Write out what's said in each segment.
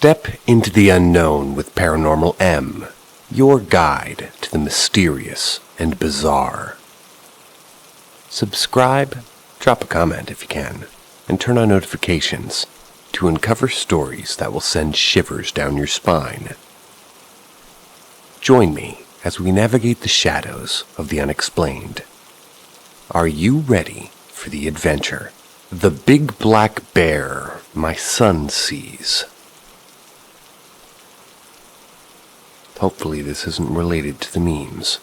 Step into the unknown with Paranormal M, your guide to the mysterious and bizarre. Subscribe, drop a comment if you can, and turn on notifications to uncover stories that will send shivers down your spine. Join me as we navigate the shadows of the unexplained. Are you ready for the adventure? The big black bear my son sees. Hopefully this isn't related to the memes.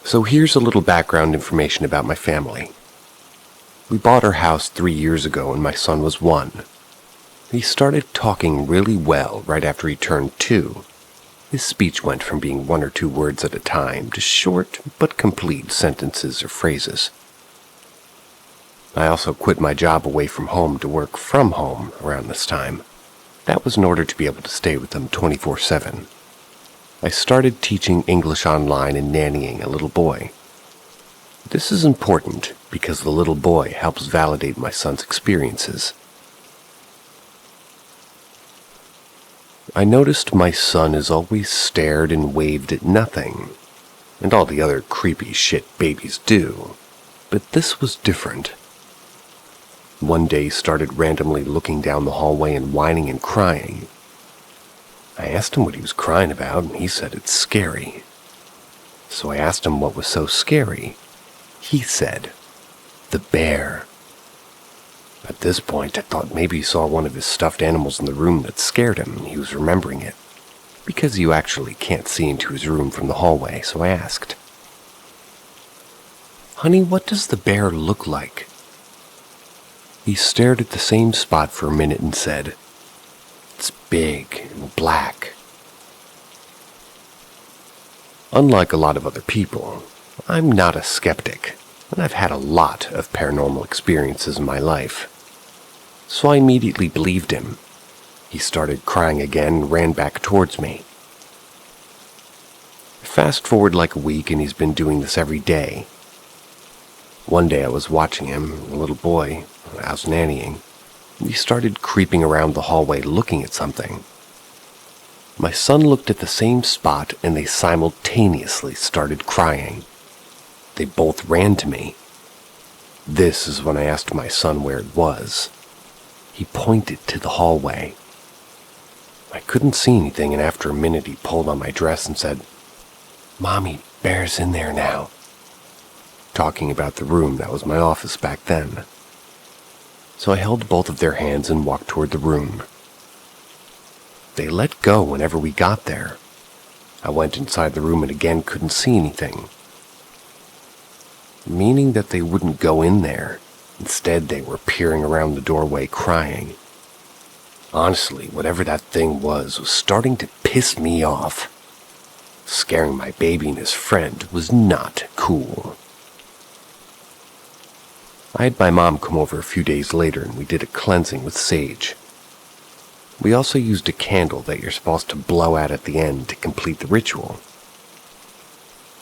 So here's a little background information about my family. We bought our house 3 years ago when my son was 1. He started talking really well right after he turned 2. His speech went from being 1 or 2 words at a time to short but complete sentences or phrases. I also quit my job away from home to work from home around this time. That was in order to be able to stay with them 24/7. I started teaching English online and nannying a little boy. This is important because the little boy helps validate my son's experiences. I noticed my son has always stared and waved at nothing, and all the other creepy shit babies do, but this was different. One day he started randomly looking down the hallway and whining and crying. I asked him what he was crying about, and he said it's scary. So I asked him what was so scary. He said, "The bear." At this point, I thought maybe he saw one of his stuffed animals in the room that scared him, and he was remembering it. Because you actually can't see into his room from the hallway, so I asked, "Honey, what does the bear look like?" He stared at the same spot for a minute and said, "It's big and black." Unlike a lot of other people, I'm not a skeptic, and I've had a lot of paranormal experiences in my life. So I immediately believed him. He started crying again and ran back towards me. Fast forward like a week and he's been doing this every day. One day I was watching him, a little boy, I was nannying, and he started creeping around the hallway looking at something. My son looked at the same spot and they simultaneously started crying. They both ran to me. This is when I asked my son where it was. He pointed to the hallway. I couldn't see anything, and after a minute he pulled on my dress and said, "Mommy, bear's in there now," talking about the room that was my office back then. So I held both of their hands and walked toward the room. They let go whenever we got there. I went inside the room and again couldn't see anything, meaning that they wouldn't go in there. Instead, they were peering around the doorway crying. Honestly, whatever that thing was starting to piss me off. Scaring my baby and his friend was not cool. I had my mom come over a few days later and we did a cleansing with sage. We also used a candle that you're supposed to blow out at the end to complete the ritual.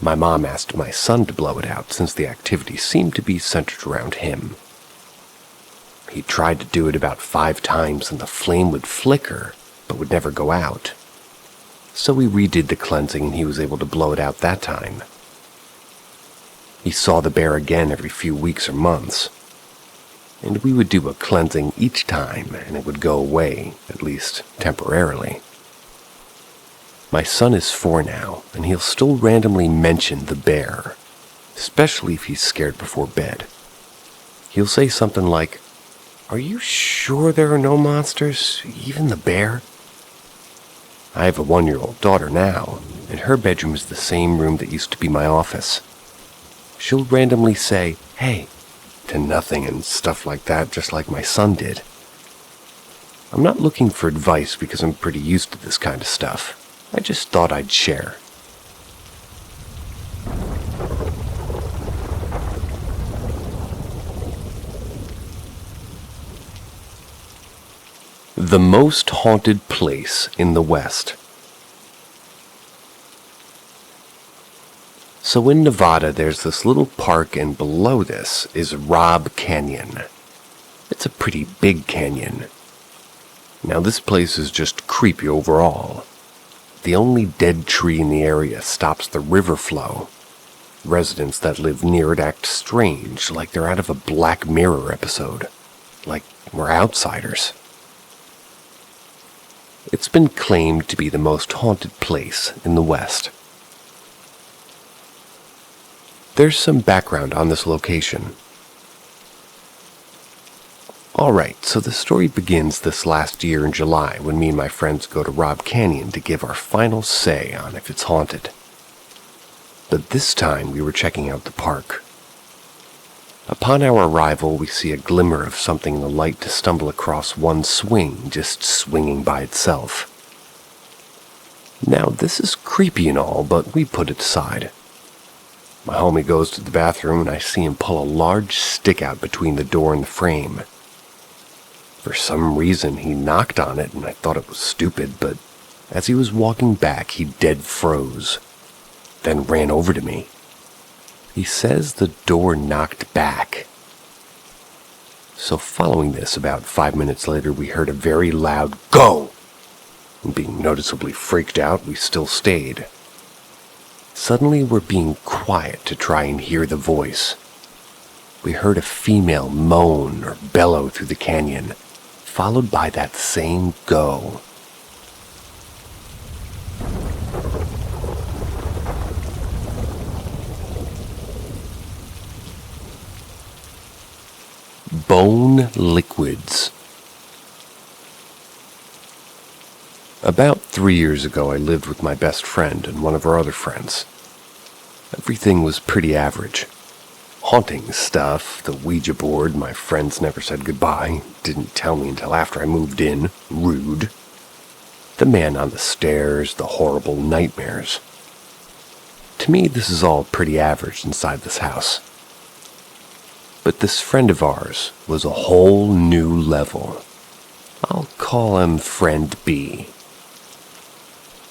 My mom asked my son to blow it out since the activity seemed to be centered around him. He tried to do it about 5 times and the flame would flicker but would never go out. So we redid the cleansing and he was able to blow it out that time. He saw the bear again every few weeks or months, and we would do a cleansing each time and it would go away, at least temporarily. My son is 4 now, and he'll still randomly mention the bear, especially if he's scared before bed. He'll say something like, "Are you sure there are no monsters, even the bear?" I have a 1-year-old daughter now, and her bedroom is the same room that used to be my office. She'll randomly say, "Hey," to nothing and stuff like that, just like my son did. I'm not looking for advice because I'm pretty used to this kind of stuff. I just thought I'd share. The most haunted place in the West. So in Nevada, there's this little park, and below this is Robb Canyon. It's a pretty big canyon. Now this place is just creepy overall. The only dead tree in the area stops the river flow. Residents that live near it act strange, like they're out of a Black Mirror episode. Like we're outsiders. It's been claimed to be the most haunted place in the West. There's some background on this location. Alright, so the story begins this last year in July when me and my friends go to Robb Canyon to give our final say on if it's haunted. But this time we were checking out the park. Upon our arrival, we see a glimmer of something in the light to stumble across one swing just swinging by itself. Now this is creepy and all, but we put it aside. My homie goes to the bathroom and I see him pull a large stick out between the door and the frame. For some reason, he knocked on it and I thought it was stupid, but as he was walking back, he dead froze, then ran over to me. He says the door knocked back. So following this, about 5 minutes later, we heard a very loud "Go!" And being noticeably freaked out, we still stayed. Suddenly, we're being quiet to try and hear the voice. We heard a female moan or bellow through the canyon, followed by that same "Go." Bone liquids. About 3 years ago, I lived with my best friend and one of our other friends. Everything was pretty average. Haunting stuff, the Ouija board, my friends never said goodbye, didn't tell me until after I moved in, rude. The man on the stairs, the horrible nightmares. To me, this is all pretty average inside this house. But this friend of ours was a whole new level. I'll call him Friend B.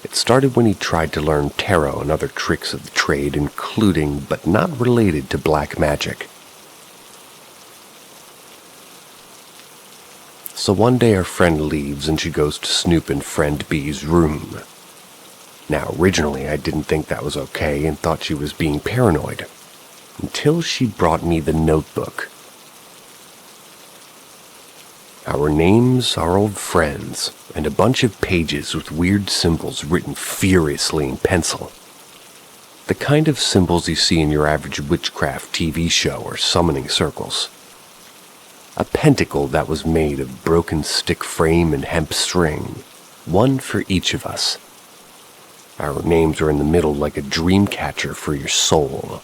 It started when he tried to learn tarot and other tricks of the trade, including, but not related to, black magic. So one day our friend leaves and she goes to snoop in Friend B's room. Now originally I didn't think that was okay and thought she was being paranoid, until she brought me the notebook. Our names, our old friends, and a bunch of pages with weird symbols written furiously in pencil. The kind of symbols you see in your average witchcraft TV show or summoning circles. A pentacle that was made of broken stick frame and hemp string, one for each of us. Our names are in the middle like a dream catcher for your soul.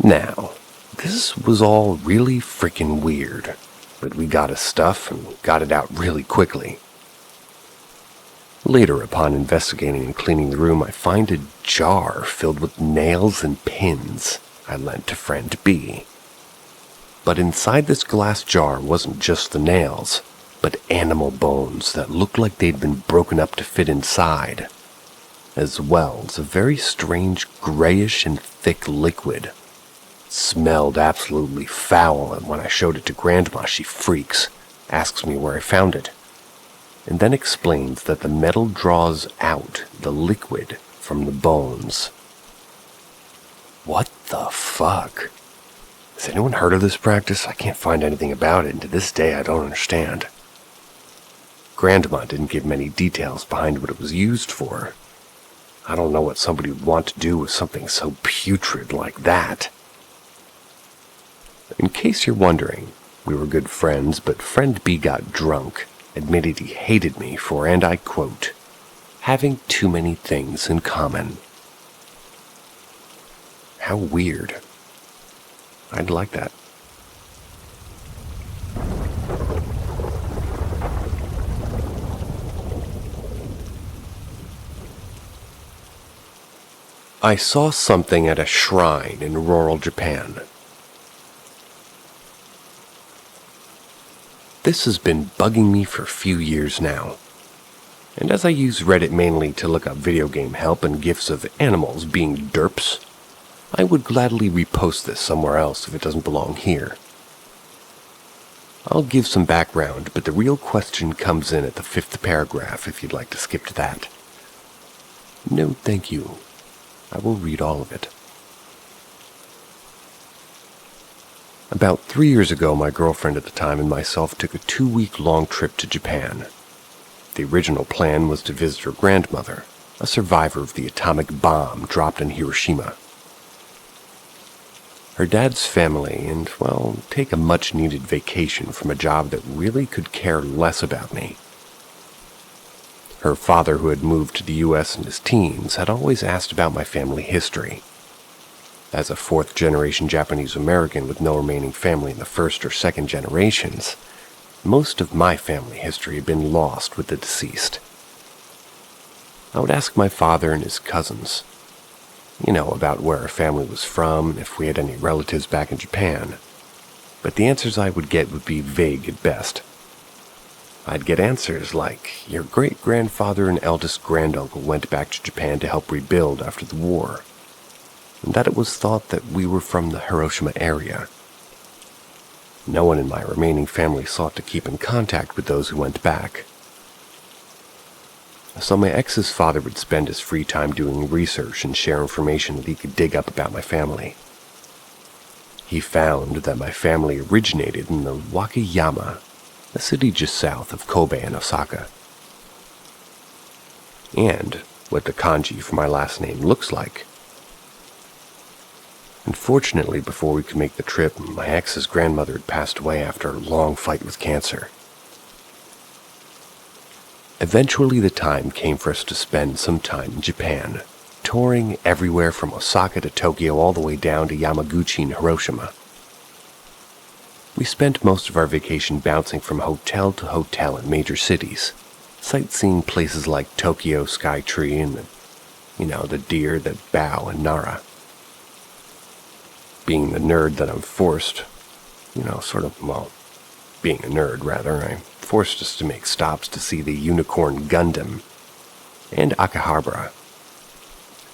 Now, this was all really freaking weird, but we got his stuff and got it out really quickly. Later, upon investigating and cleaning the room, I find a jar filled with nails and pins I lent to Friend B. But inside this glass jar wasn't just the nails, but animal bones that looked like they'd been broken up to fit inside, as well as a very strange grayish and thick liquid. Smelled absolutely foul, and when I showed it to Grandma, she freaks, asks me where I found it, and then explains that the metal draws out the liquid from the bones. What the fuck? Has anyone heard of this practice? I can't find anything about it, and to this day I don't understand. Grandma didn't give many details behind what it was used for. I don't know what somebody would want to do with something so putrid like that. In case you're wondering, we were good friends, but Friend B got drunk, admitted he hated me for, and I quote, having too many things in common. How weird. I'd like that. I saw something at a shrine in rural Japan. This has been bugging me for a few years now, and as I use Reddit mainly to look up video game help and gifs of animals being derps, I would gladly repost this somewhere else if it doesn't belong here. I'll give some background, but the real question comes in at the 5th paragraph if you'd like to skip to that. No, thank you. I will read all of it. About 3 years ago, my girlfriend at the time and myself took a 2-week-long trip to Japan. The original plan was to visit her grandmother, a survivor of the atomic bomb dropped in Hiroshima. Her dad's family and, well, take a much-needed vacation from a job that really could care less about me. Her father, who had moved to the U.S. in his teens, had always asked about my family history. As a 4th-generation Japanese American with no remaining family in the 1st or 2nd generations, most of my family history had been lost with the deceased. I would ask my father and his cousins, about where our family was from and if we had any relatives back in Japan, but the answers I would get would be vague at best. I'd get answers like, your great-grandfather and eldest granduncle went back to Japan to help rebuild after the war, and that it was thought that we were from the Hiroshima area. No one in my remaining family sought to keep in contact with those who went back. So my ex's father would spend his free time doing research and share information that he could dig up about my family. He found that my family originated in the Wakayama, a city just south of Kobe and Osaka. And what the kanji for my last name looks like. Unfortunately, before we could make the trip, my ex's grandmother had passed away after a long fight with cancer. Eventually, the time came for us to spend some time in Japan, touring everywhere from Osaka to Tokyo all the way down to Yamaguchi and Hiroshima. We spent most of our vacation bouncing from hotel to hotel in major cities, sightseeing places like Tokyo Skytree and the deer that bow in Nara. Being the nerd that I'm forced, being a nerd rather, I forced us to make stops to see the Unicorn Gundam and Akihabara.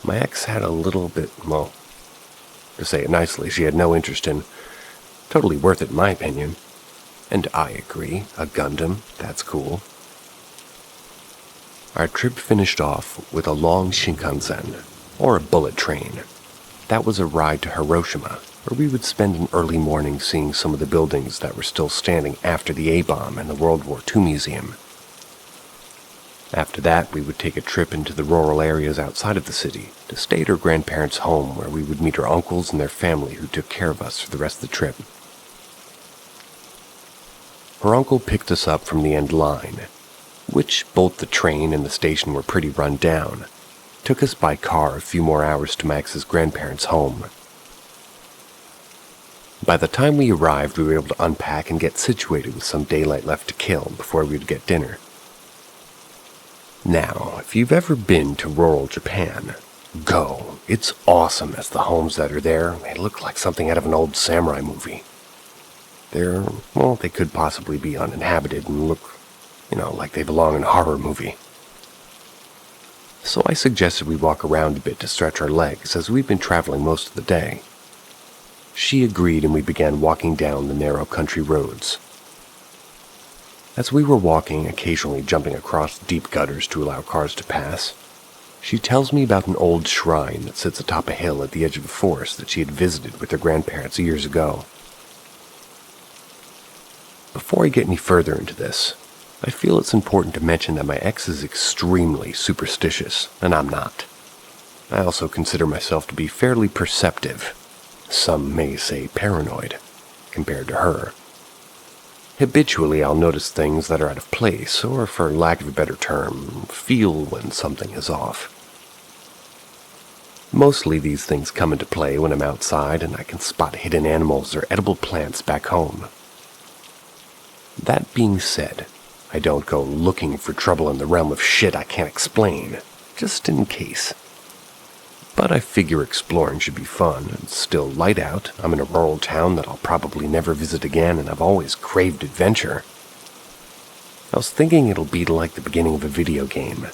My ex had a little bit, to say it nicely, she had no interest in. Totally worth it in my opinion. And I agree, a Gundam, that's cool. Our trip finished off with a long Shinkansen, or a bullet train. That was a ride to Hiroshima, where we would spend an early morning seeing some of the buildings that were still standing after the A-bomb and the World War II Museum. After that, we would take a trip into the rural areas outside of the city to stay at her grandparents' home, where we would meet her uncles and their family who took care of us for the rest of the trip. Her uncle picked us up from the end line, which both the train and the station were pretty run down, took us by car a few more hours to Max's grandparents' home. By the time we arrived, we were able to unpack and get situated with some daylight left to kill before we would get dinner. Now, if you've ever been to rural Japan, go. It's awesome as the homes that are there, they look like something out of an old samurai movie. They could possibly be uninhabited and look, like they belong in a horror movie. So I suggested we walk around a bit to stretch our legs, as we've been traveling most of the day. She agreed, and we began walking down the narrow country roads. As we were walking, occasionally jumping across deep gutters to allow cars to pass, she tells me about an old shrine that sits atop a hill at the edge of a forest that she had visited with her grandparents years ago. Before I get any further into this, I feel it's important to mention that my ex is extremely superstitious, and I'm not. I also consider myself to be fairly perceptive, some may say paranoid, compared to her. Habitually, I'll notice things that are out of place, or for lack of a better term, feel when something is off. Mostly these things come into play when I'm outside and I can spot hidden animals or edible plants back home. That being said, I don't go looking for trouble in the realm of shit I can't explain, just in case. But I figure exploring should be fun. It's still light out, I'm in a rural town that I'll probably never visit again, and I've always craved adventure. I was thinking it'll be like the beginning of a video game.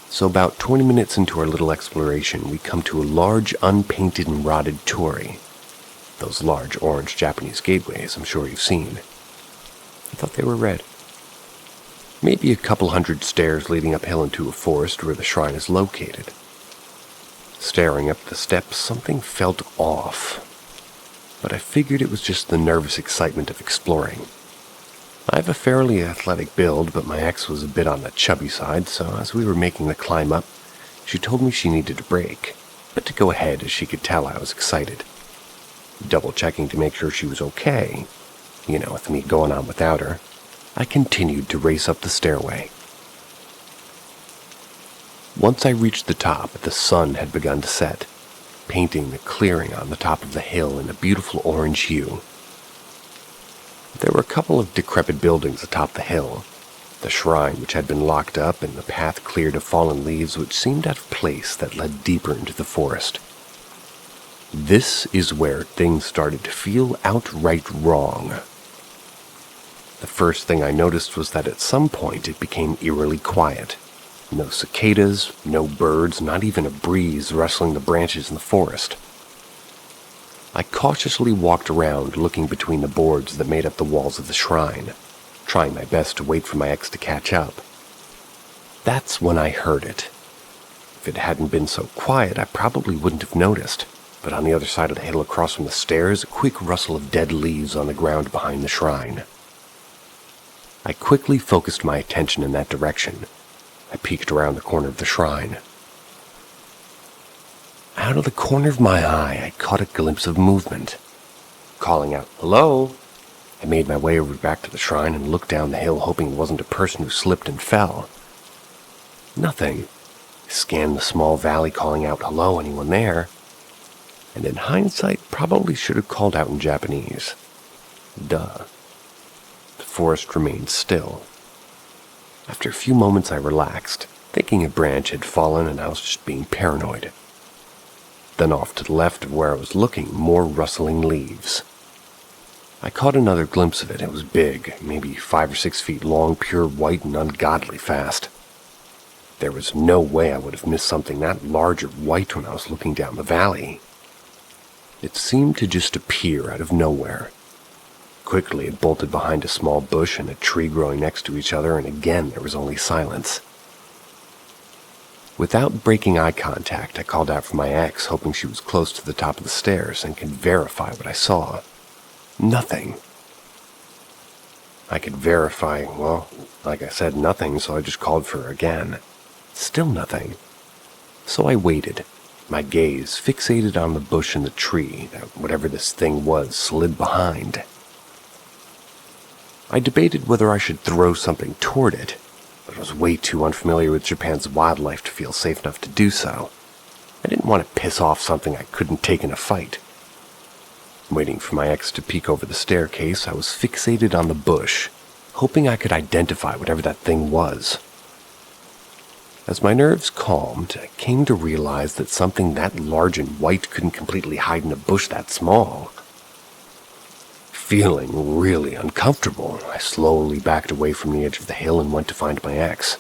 So about 20 minutes into our little exploration, we come to a large unpainted and rotted torii. Those large orange Japanese gateways I'm sure you've seen. I thought they were red. Maybe a couple hundred stairs leading uphill into a forest where the shrine is located. Staring up the steps, something felt off, but I figured it was just the nervous excitement of exploring. I have a fairly athletic build, but my ex was a bit on the chubby side, so as we were making the climb up, she told me she needed a break, but to go ahead as she could tell I was excited. Double-checking to make sure she was okay, with me going on without her, I continued to race up the stairway. Once I reached the top, the sun had begun to set, painting the clearing on the top of the hill in a beautiful orange hue. There were a couple of decrepit buildings atop the hill, the shrine which had been locked up and the path cleared of fallen leaves which seemed out of place that led deeper into the forest. This is where things started to feel outright wrong. The first thing I noticed was that at some point it became eerily quiet. No cicadas, no birds, not even a breeze rustling the branches in the forest. I cautiously walked around, looking between the boards that made up the walls of the shrine, trying my best to wait for my ex to catch up. That's when I heard it. If it hadn't been so quiet, I probably wouldn't have noticed, but on the other side of the hill across from the stairs, a quick rustle of dead leaves on the ground behind the shrine. I quickly focused my attention in that direction. I peeked around the corner of the shrine. Out of the corner of my eye, I caught a glimpse of movement. Calling out, "Hello?" I made my way over back to the shrine and looked down the hill, hoping it wasn't a person who slipped and fell. Nothing. I scanned the small valley, calling out, "Hello, anyone there?" And in hindsight, probably should have called out in Japanese. Duh. The forest remained still. After a few moments, I relaxed, thinking a branch had fallen and I was just being paranoid. Then off to the left of where I was looking, more rustling leaves. I caught another glimpse of it. It was big, maybe 5 or 6 feet long, pure white and ungodly fast. There was no way I would have missed something that large or white when I was looking down the valley. It seemed to just appear out of nowhere. Quickly it bolted behind a small bush and a tree growing next to each other, and again there was only silence. Without breaking eye contact, I called out for my ex, hoping she was close to the top of the stairs and could verify what I saw. Nothing. I could verify, like I said, nothing, so I just called for her again. Still nothing. So I waited, my gaze fixated on the bush and the tree that whatever this thing was slid behind. I debated whether I should throw something toward it, but I was way too unfamiliar with Japan's wildlife to feel safe enough to do so. I didn't want to piss off something I couldn't take in a fight. Waiting for my ex to peek over the staircase, I was fixated on the bush, hoping I could identify whatever that thing was. As my nerves calmed, I came to realize that something that large and white couldn't completely hide in a bush that small. Feeling really uncomfortable, I slowly backed away from the edge of the hill and went to find my ex.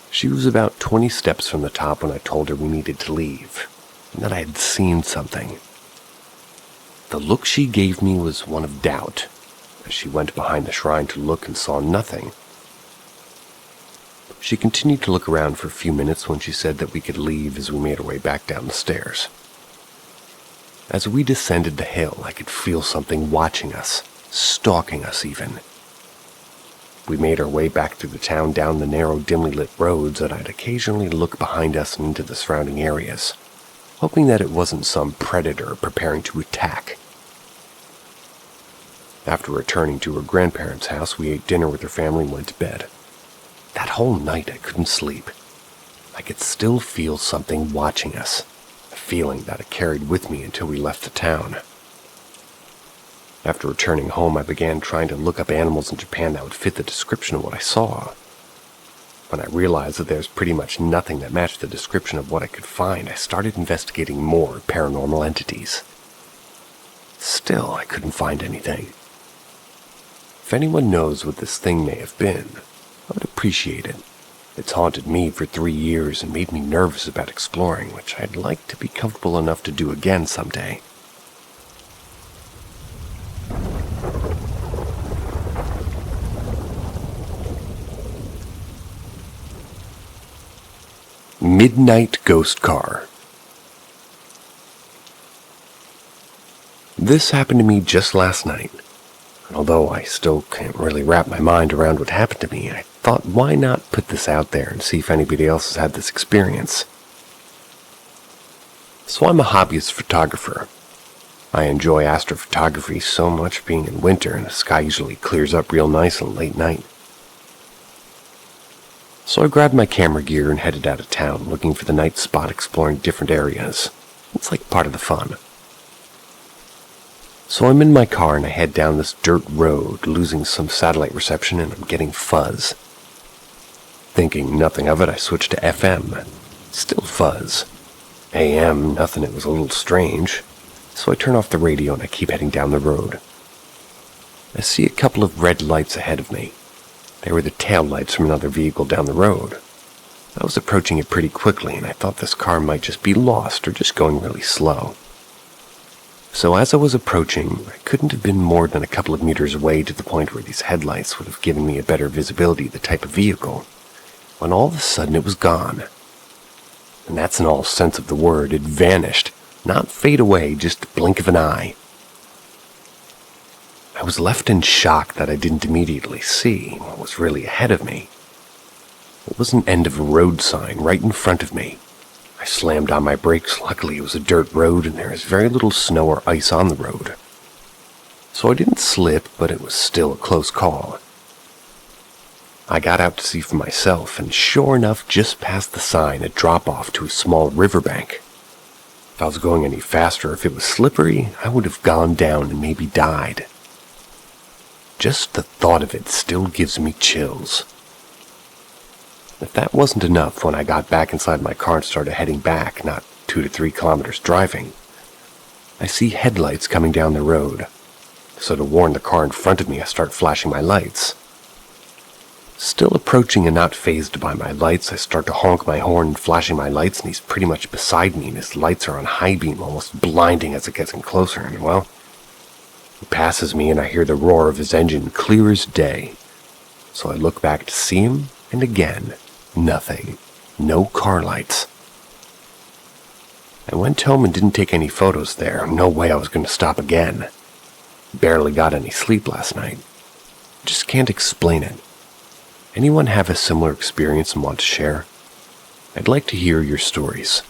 She was about 20 steps from the top when I told her we needed to leave, and that I had seen something. The look she gave me was one of doubt, as she went behind the shrine to look and saw nothing. She continued to look around for a few minutes when she said that we could leave as we made our way back down the stairs. As we descended the hill, I could feel something watching us, stalking us even. We made our way back through the town down the narrow, dimly lit roads, and I'd occasionally look behind us and into the surrounding areas, hoping that it wasn't some predator preparing to attack. After returning to her grandparents' house, we ate dinner with her family and went to bed. That whole night I couldn't sleep. I could still feel something watching us, a feeling that I carried with me until we left the town. After returning home, I began trying to look up animals in Japan that would fit the description of what I saw. When I realized that there's pretty much nothing that matched the description of what I could find, I started investigating more paranormal entities. Still, I couldn't find anything. If anyone knows what this thing may have been, I would appreciate it. It's haunted me for 3 years and made me nervous about exploring, which I'd like to be comfortable enough to do again someday. Midnight Ghost Car. This happened to me just last night. And although I still can't really wrap my mind around what happened to me, I thought, why not put this out there and see if anybody else has had this experience. So I'm a hobbyist photographer. I enjoy astrophotography so much, being in winter and the sky usually clears up real nice on late night. So I grabbed my camera gear and headed out of town, looking for the night spot, exploring different areas. It's like part of the fun. So I'm in my car and I head down this dirt road, losing some satellite reception, and I'm getting fuzz. Thinking nothing of it, I switch to FM. Still fuzz. AM, nothing, it was a little strange. So I turn off the radio and I keep heading down the road. I see a couple of red lights ahead of me. They were the tail lights from another vehicle down the road. I was approaching it pretty quickly, and I thought this car might just be lost or just going really slow. So as I was approaching, I couldn't have been more than a couple of meters away to the point where these headlights would have given me a better visibility of the type of vehicle, when all of a sudden it was gone. And that's in all sense of the word. It vanished. Not fade away, just a blink of an eye. I was left in shock that I didn't immediately see what was really ahead of me. It was an end of a road sign right in front of me. I slammed on my brakes. Luckily it was a dirt road and there was very little snow or ice on the road. So I didn't slip, but it was still a close call. I got out to see for myself, and sure enough, just past the sign, a drop-off to a small riverbank. If I was going any faster, if it was slippery, I would have gone down and maybe died. Just the thought of it still gives me chills. If that wasn't enough, when I got back inside my car and started heading back, not 2 to 3 kilometers driving, I see headlights coming down the road. So to warn the car in front of me, I start flashing my lights. Still approaching and not fazed by my lights, I start to honk my horn and flashing my lights, and he's pretty much beside me, and his lights are on high beam, almost blinding as it gets in closer, and well, he passes me and I hear the roar of his engine clear as day. So I look back to see him, and again, nothing. No car lights. I went home and didn't take any photos there. No way I was going to stop again. Barely got any sleep last night. Just can't explain it. Anyone have a similar experience and want to share? I'd like to hear your stories.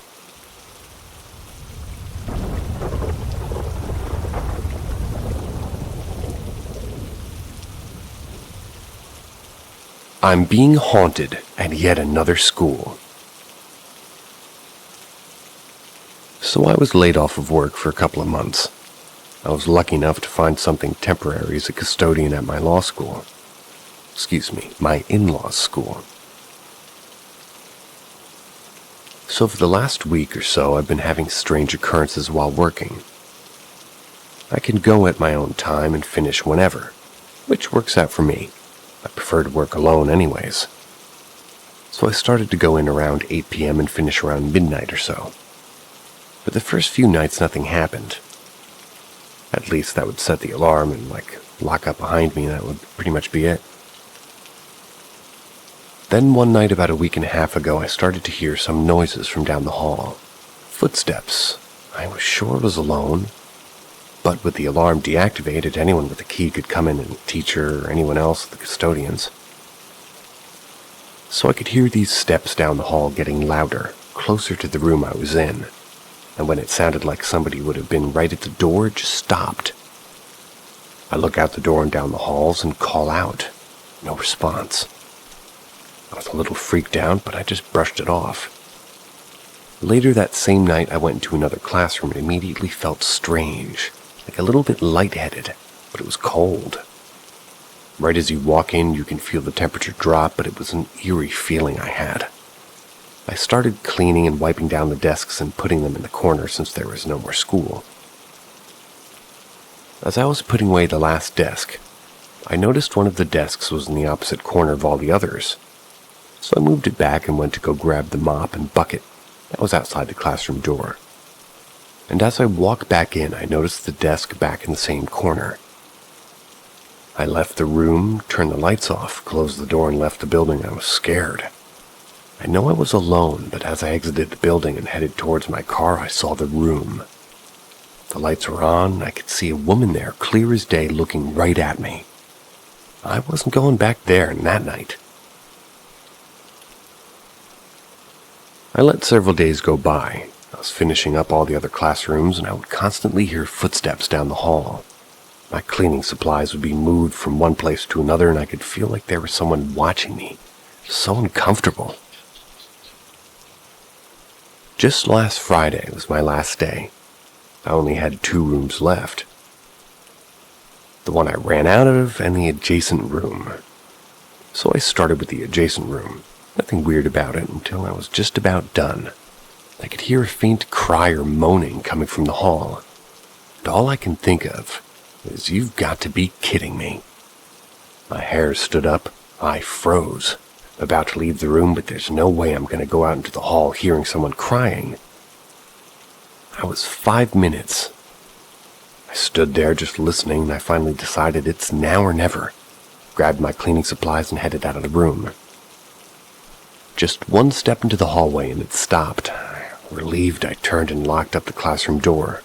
I'm being haunted at yet another school. So I was laid off of work for a couple of months. I was lucky enough to find something temporary as a custodian at my law school. My in-law's school. So for the last week or so, I've been having strange occurrences while working. I can go at my own time and finish whenever, which works out for me. I prefer to work alone anyways. So I started to go in around 8 p.m. and finish around midnight or so. For the first few nights, nothing happened. At least that would set the alarm and lock up behind me, and that would pretty much be it. Then one night about a week and a half ago, I started to hear some noises from down the hall. Footsteps. I was sure I was alone. But with the alarm deactivated, anyone with a key could come in, and teacher or anyone else, the custodians. So I could hear these steps down the hall getting louder, closer to the room I was in. And when it sounded like somebody would have been right at the door, it just stopped. I look out the door and down the halls and call out. No response. I was a little freaked out, but I just brushed it off. Later that same night, I went into another classroom and immediately felt strange. Like a little bit lightheaded, but it was cold. Right as you walk in, you can feel the temperature drop, but it was an eerie feeling I had. I started cleaning and wiping down the desks and putting them in the corner since there was no more school. As I was putting away the last desk, I noticed one of the desks was in the opposite corner of all the others. So I moved it back and went to go grab the mop and bucket that was outside the classroom door. And as I walked back in, I noticed the desk back in the same corner. I left the room, turned the lights off, closed the door, and left the building. I was scared. I know I was alone, but as I exited the building and headed towards my car, I saw the room. The lights were on, and I could see a woman there, clear as day, looking right at me. I wasn't going back there that night. I let several days go by. I was finishing up all the other classrooms, and I would constantly hear footsteps down the hall. My cleaning supplies would be moved from one place to another, and I could feel like there was someone watching me. So uncomfortable. Just last Friday was my last day. I only had 2 rooms left. The one I ran out of and the adjacent room. So I started with the adjacent room. Nothing weird about it until I was just about done. I could hear a faint cry or moaning coming from the hall. And all I can think of is, "You've got to be kidding me." My hair stood up. I froze. About to leave the room, but there's no way I'm going to go out into the hall hearing someone crying. I was 5 minutes. I stood there just listening, and I finally decided it's now or never. Grabbed my cleaning supplies and headed out of the room. Just one step into the hallway and it stopped. Relieved, I turned and locked up the classroom door.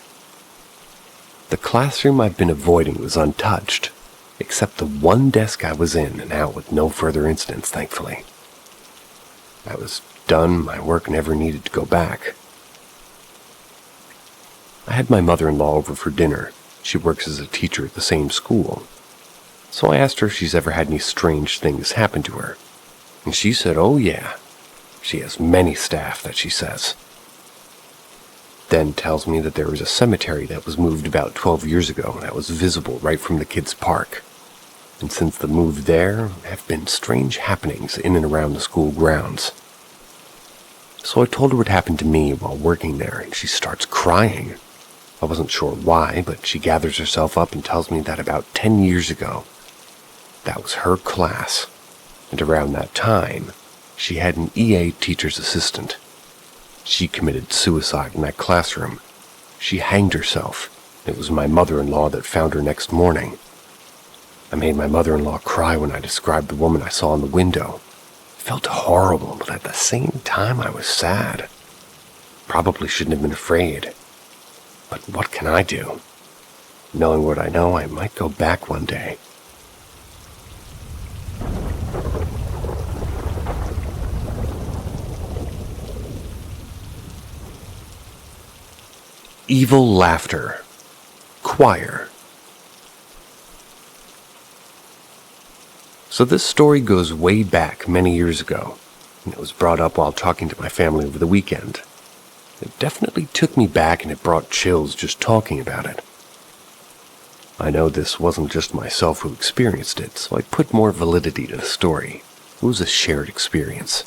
The classroom I've been avoiding was untouched, except the one desk I was in and out with no further incidents, thankfully. I was done, my work never needed to go back. I had my mother-in-law over for dinner. She works as a teacher at the same school. So I asked her if she's ever had any strange things happen to her. And she said, oh yeah, she has many staff that she says. Then tells me that there was a cemetery that was moved about 12 years ago that was visible right from the kids' park. And since the move there have been strange happenings in and around the school grounds. So I told her what happened to me while working there, and she starts crying. I wasn't sure why, but she gathers herself up and tells me that about 10 years ago, that was her class, and around that time, she had an EA teacher's assistant. She committed suicide in that classroom. She hanged herself. It was my mother-in-law that found her next morning. I made my mother-in-law cry when I described the woman I saw in the window. It felt horrible, but at the same time I was sad. Probably shouldn't have been afraid. But what can I do? Knowing what I know, I might go back one day. Evil laughter. Choir. So this story goes way back many years ago, and it was brought up while talking to my family over the weekend. It definitely took me back, and it brought chills just talking about it. I know this wasn't just myself who experienced it, so I put more validity to the story. It was a shared experience.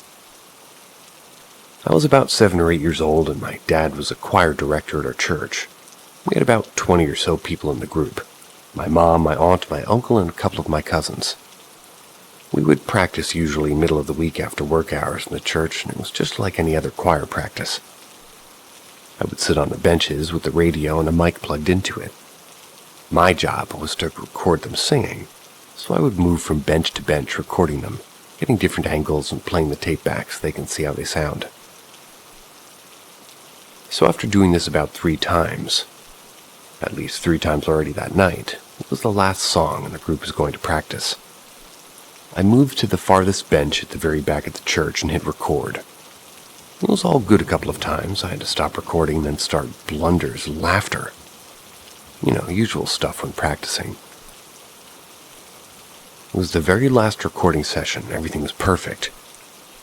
I was about 7 or 8 years old, and my dad was a choir director at our church. We had about 20 or so people in the group. My mom, my aunt, my uncle, and a couple of my cousins. We would practice usually middle of the week after work hours in the church, and it was just like any other choir practice. I would sit on the benches with the radio and a mic plugged into it. My job was to record them singing, so I would move from bench to bench recording them, getting different angles and playing the tape back so they can see how they sound. So after doing this about 3 times, at least 3 times already that night, it was the last song and the group was going to practice. I moved to the farthest bench at the very back of the church and hit record. It was all good a couple of times. I had to stop recording and then start blunders, laughter. You know, usual stuff when practicing. It was the very last recording session. Everything was perfect.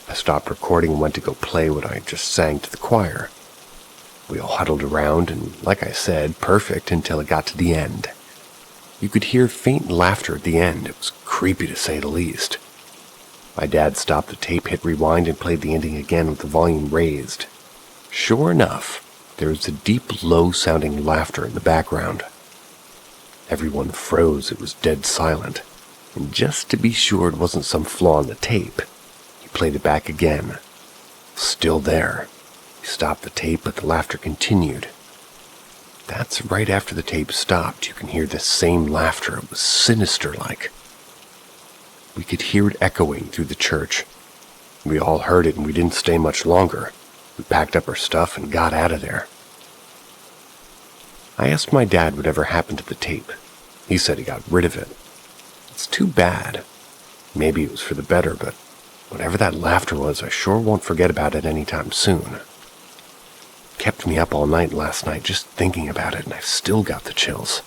I stopped recording and went to go play what I just sang to the choir. We all huddled around and, like I said, perfect until it got to the end. You could hear faint laughter at the end. It was creepy to say the least. My dad stopped the tape, hit rewind, and played the ending again with the volume raised. Sure enough, there was a deep, low-sounding laughter in the background. Everyone froze. It was dead silent. And just to be sure it wasn't some flaw in the tape, he played it back again. Still there. He stopped the tape, but the laughter continued. That's right after the tape stopped. You can hear the same laughter. It was sinister-like. We could hear it echoing through the church. We all heard it and we didn't stay much longer. We packed up our stuff and got out of there. I asked my dad whatever happened to the tape. He said he got rid of it. It's too bad. Maybe it was for the better, but whatever that laughter was, I sure won't forget about it anytime soon. Kept me up all night last night just thinking about it, and I've still got the chills.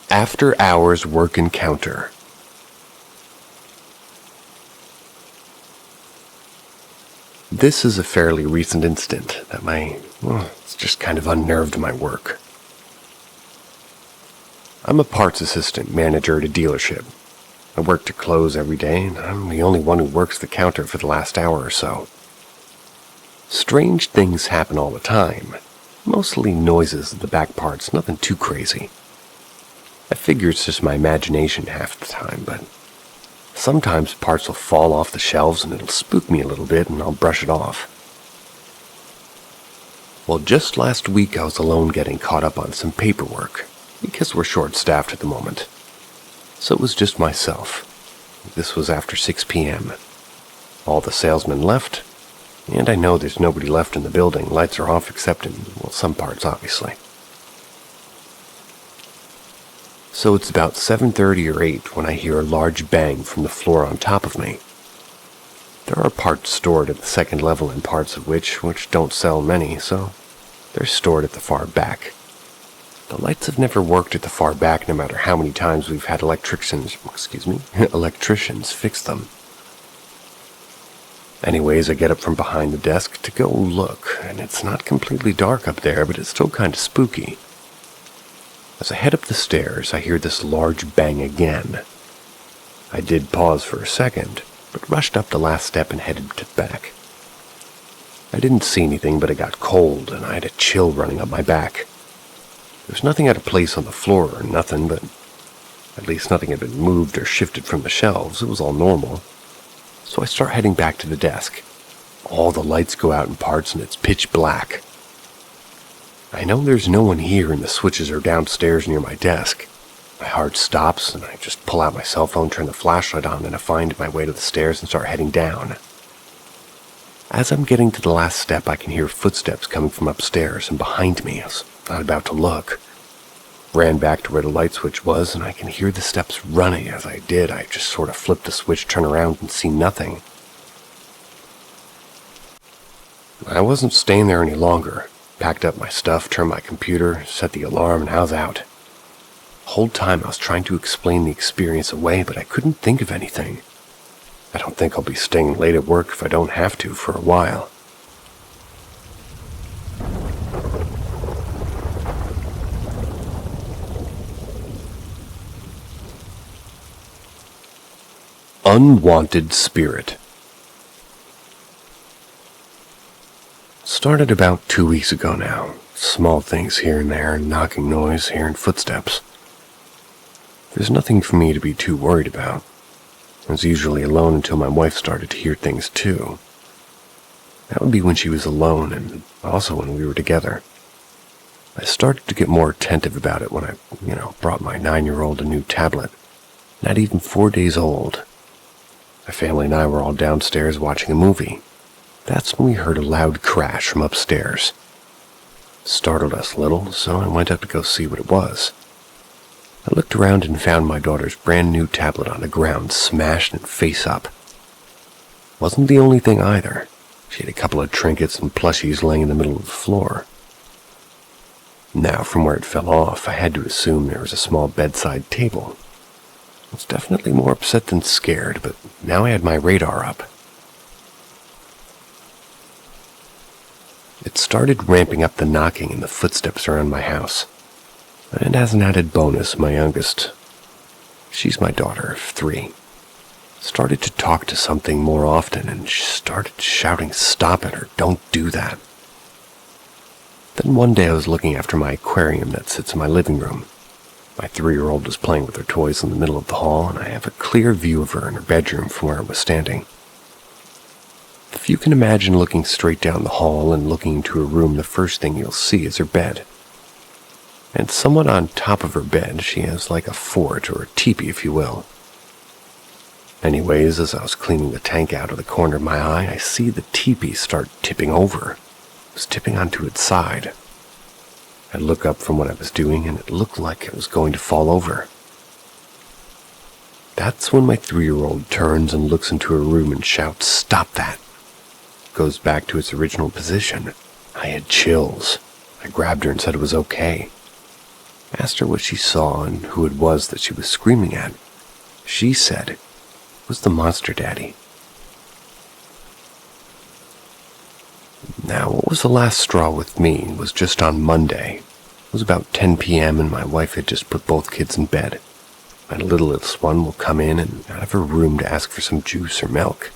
After hours work encounter. This is a fairly recent incident that it's just kind of unnerved my work. I'm a parts assistant manager at a dealership. I work to close every day, and I'm the only one who works the counter for the last hour or so. Strange things happen all the time. Mostly noises at the back parts, nothing too crazy. I figure it's just my imagination half the time, but sometimes parts will fall off the shelves and it'll spook me a little bit and I'll brush it off. Well, just last week I was alone getting caught up on some paperwork, because we're short-staffed at the moment. So it was just myself. This was after 6 p.m. All the salesmen left, and I know there's nobody left in the building. Lights are off except in, some parts, obviously. So it's about 7:30 or 8 when I hear a large bang from the floor on top of me. There are parts stored at the second level and parts of which don't sell many, so they're stored at the far back. The lights have never worked at the far back no matter how many times we've had electricians fix them. Anyways, I get up from behind the desk to go look, and it's not completely dark up there, but it's still kind of spooky. As I head up the stairs, I hear this large bang again. I did pause for a second, but rushed up the last step and headed to the back. I didn't see anything, but it got cold, and I had a chill running up my back. There was nothing out of place on the floor or nothing, but at least nothing had been moved or shifted from the shelves. It was all normal. So I start heading back to the desk. All the lights go out in parts and it's pitch black. I know there's no one here and the switches are downstairs near my desk. My heart stops and I just pull out my cell phone, turn the flashlight on, and I find my way to the stairs and start heading down. As I'm getting to the last step, I can hear footsteps coming from upstairs and behind me. I was not about to look. Ran back to where the light switch was, and I can hear the steps running. As I did, I just sort of flipped the switch, turn around, and see nothing. I wasn't staying there any longer. Packed up my stuff, turned my computer, set the alarm, and I was out. The whole time I was trying to explain the experience away, but I couldn't think of anything. I don't think I'll be staying late at work if I don't have to for a while. Unwanted spirit. Started about 2 weeks ago now. Small things here and there, knocking noise, hearing footsteps. There's nothing for me to be too worried about. I was usually alone until my wife started to hear things too. That would be when she was alone and also when we were together. I started to get more attentive about it when I, brought my 9-year-old a new tablet. Not even 4 days old. My family and I were all downstairs watching a movie. That's when we heard a loud crash from upstairs. Startled us a little, so I went up to go see what it was. I looked around and found my daughter's brand new tablet on the ground, smashed and face up. Wasn't the only thing either. She had a couple of trinkets and plushies laying in the middle of the floor. Now, from where it fell off, I had to assume there was a small bedside table. I was definitely more upset than scared, but now I had my radar up. It started ramping up the knocking and the footsteps around my house. And as an added bonus, my youngest, she's my daughter of 3, started to talk to something more often and started shouting, "Stop it," or "Don't do that." Then one day I was looking after my aquarium that sits in my living room. My 3-year-old was playing with her toys in the middle of the hall, and I have a clear view of her in her bedroom from where I was standing. If you can imagine looking straight down the hall and looking into her room, the first thing you'll see is her bed. And somewhat on top of her bed, she has like a fort, or a teepee if you will. Anyways, as I was cleaning the tank out of the corner of my eye, I see the teepee start tipping over. It was tipping onto its side. I look up from what I was doing, and it looked like it was going to fall over. That's when my 3-year-old turns and looks into her room and shouts, "Stop that!" It goes back to its original position. I had chills. I grabbed her and said it was okay. Asked her what she saw and who it was that she was screaming at. She said it was the monster daddy. Now, what was the last straw with me was just on Monday. It was about 10 p.m. and my wife had just put both kids in bed. My littlest one will come in and out of her room to ask for some juice or milk.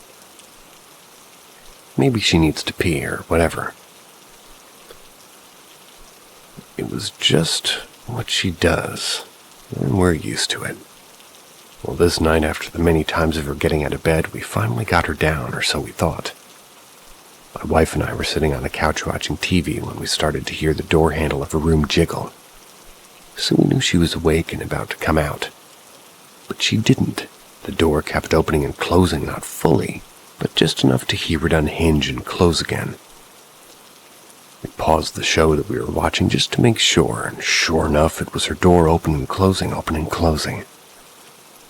Maybe she needs to pee or whatever. It was just what she does, and we're used to it. Well, this night, after the many times of her getting out of bed, we finally got her down, or so we thought. My wife and I were sitting on the couch watching TV when we started to hear the door handle of her room jiggle. So we knew she was awake and about to come out. But she didn't. The door kept opening and closing, not fully, but just enough to hear it unhinge and close again. We paused the show that we were watching just to make sure, and sure enough, it was her door opening and closing, opening and closing.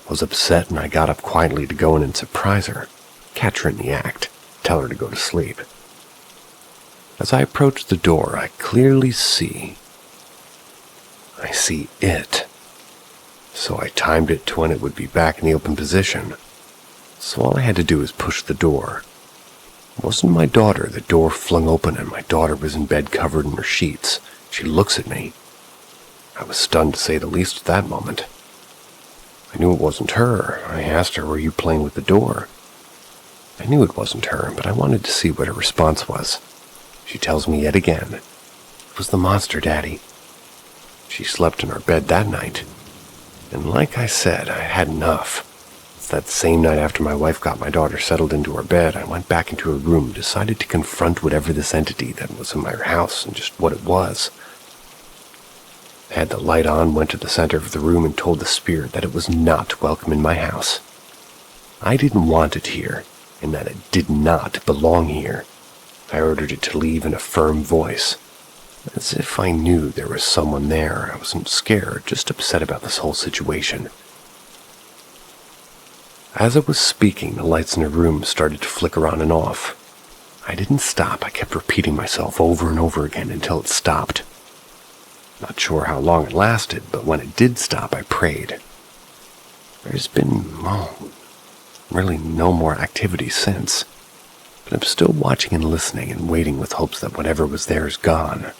I was upset, and I got up quietly to go in and surprise her, catch her in the act, tell her to go to sleep. As I approached the door, I clearly see it. So I timed it to when it would be back in the open position. So all I had to do was push the door. It wasn't my daughter. The door flung open and my daughter was in bed covered in her sheets. She looks at me. I was stunned to say the least at that moment. I knew it wasn't her. I asked her, "Were you playing with the door?" I knew it wasn't her, but I wanted to see what her response was. She tells me yet again, "It was the monster daddy." She slept in our bed that night. And like I said, I had enough. That same night after my wife got my daughter settled into her bed, I went back into her room, decided to confront whatever this entity that was in my house and just what it was. I had the light on, went to the center of the room and told the spirit that it was not welcome in my house. I didn't want it here, and that it did not belong here. I ordered it to leave in a firm voice. As if I knew there was someone there. I wasn't scared, just upset about this whole situation. As I was speaking, the lights in her room started to flicker on and off. I didn't stop. I kept repeating myself over and over again until it stopped. Not sure how long it lasted, but when it did stop, I prayed. There's been, really no more activity since. But I'm still watching and listening and waiting with hopes that whatever was there is gone.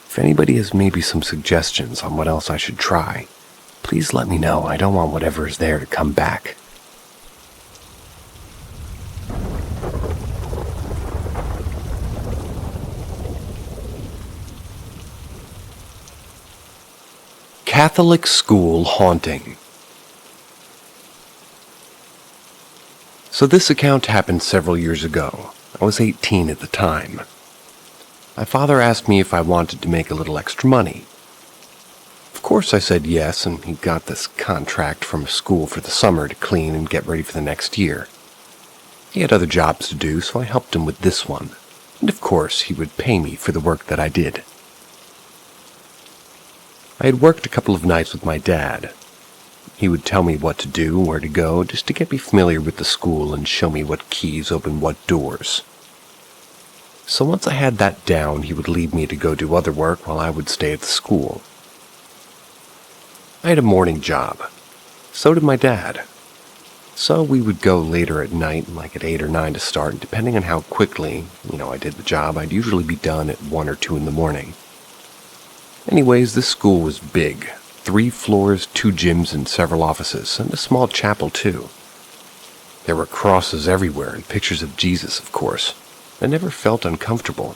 If anybody has maybe some suggestions on what else I should try, please let me know. I don't want whatever is there to come back. Catholic school haunting. So this account happened several years ago. I was 18 at the time. My father asked me if I wanted to make a little extra money. Of course I said yes, and he got this contract from a school for the summer to clean and get ready for the next year. He had other jobs to do, so I helped him with this one. And of course, he would pay me for the work that I did. I had worked a couple of nights with my dad. He would tell me what to do, where to go, just to get me familiar with the school and show me what keys open what doors. So once I had that down, he would leave me to go do other work while I would stay at the school. I had a morning job. So did my dad. So we would go later at night, like at 8 or 9 to start, and depending on how quickly, I did the job, I'd usually be done at 1 or 2 in the morning. Anyways, this school was big. 3 floors, 2 gyms, and several offices, and a small chapel too. There were crosses everywhere and pictures of Jesus, of course. I never felt uncomfortable.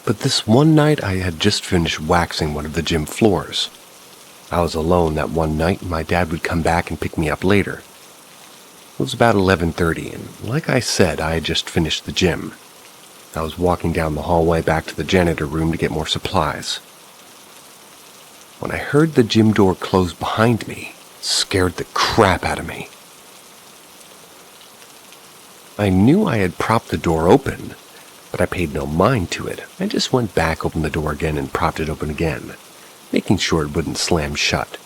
But this one night I had just finished waxing one of the gym floors. I was alone that one night and my dad would come back and pick me up later. It was about 11:30 and like I said, I had just finished the gym. I was walking down the hallway back to the janitor room to get more supplies. When I heard the gym door close behind me, it scared the crap out of me. I knew I had propped the door open, but I paid no mind to it. I just went back, opened the door again, and propped it open again, making sure it wouldn't slam shut.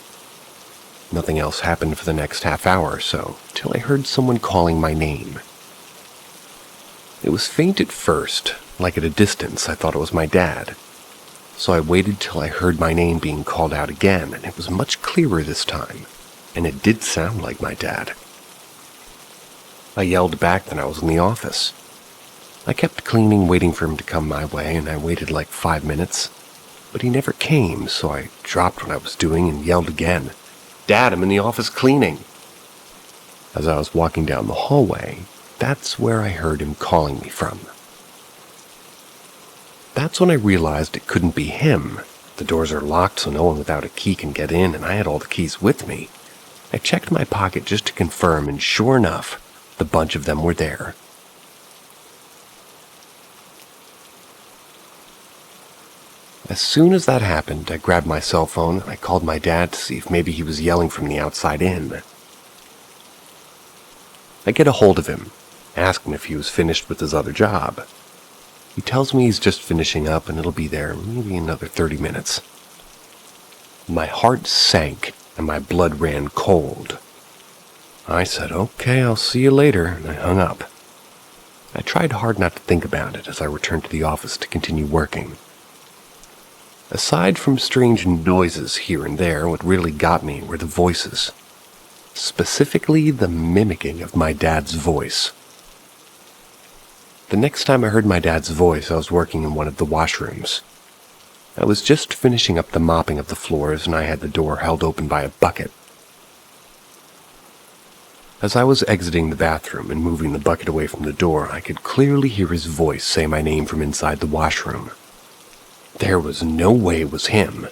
Nothing else happened for the next half hour or so, till I heard someone calling my name. It was faint at first, like at a distance. I thought it was my dad. So I waited till I heard my name being called out again, and it was much clearer this time, and it did sound like my dad. I yelled back that I was in the office. I kept cleaning, waiting for him to come my way, and I waited like 5 minutes. But he never came, so I dropped what I was doing and yelled again, "Dad, I'm in the office cleaning." As I was walking down the hallway, that's where I heard him calling me from. That's when I realized it couldn't be him. The doors are locked so no one without a key can get in, and I had all the keys with me. I checked my pocket just to confirm, and sure enough, the bunch of them were there. As soon as that happened, I grabbed my cell phone and I called my dad to see if maybe he was yelling from the outside in. I get a hold of him, ask him if he was finished with his other job. He tells me he's just finishing up and it'll be there maybe another 30 minutes. My heart sank and my blood ran cold. I said, "Okay, I'll see you later," and I hung up. I tried hard not to think about it as I returned to the office to continue working. Aside from strange noises here and there, what really got me were the voices. Specifically, the mimicking of my dad's voice. The next time I heard my dad's voice, I was working in one of the washrooms. I was just finishing up the mopping of the floors and I had the door held open by a bucket. As I was exiting the bathroom and moving the bucket away from the door, I could clearly hear his voice say my name from inside the washroom. There was no way it was him.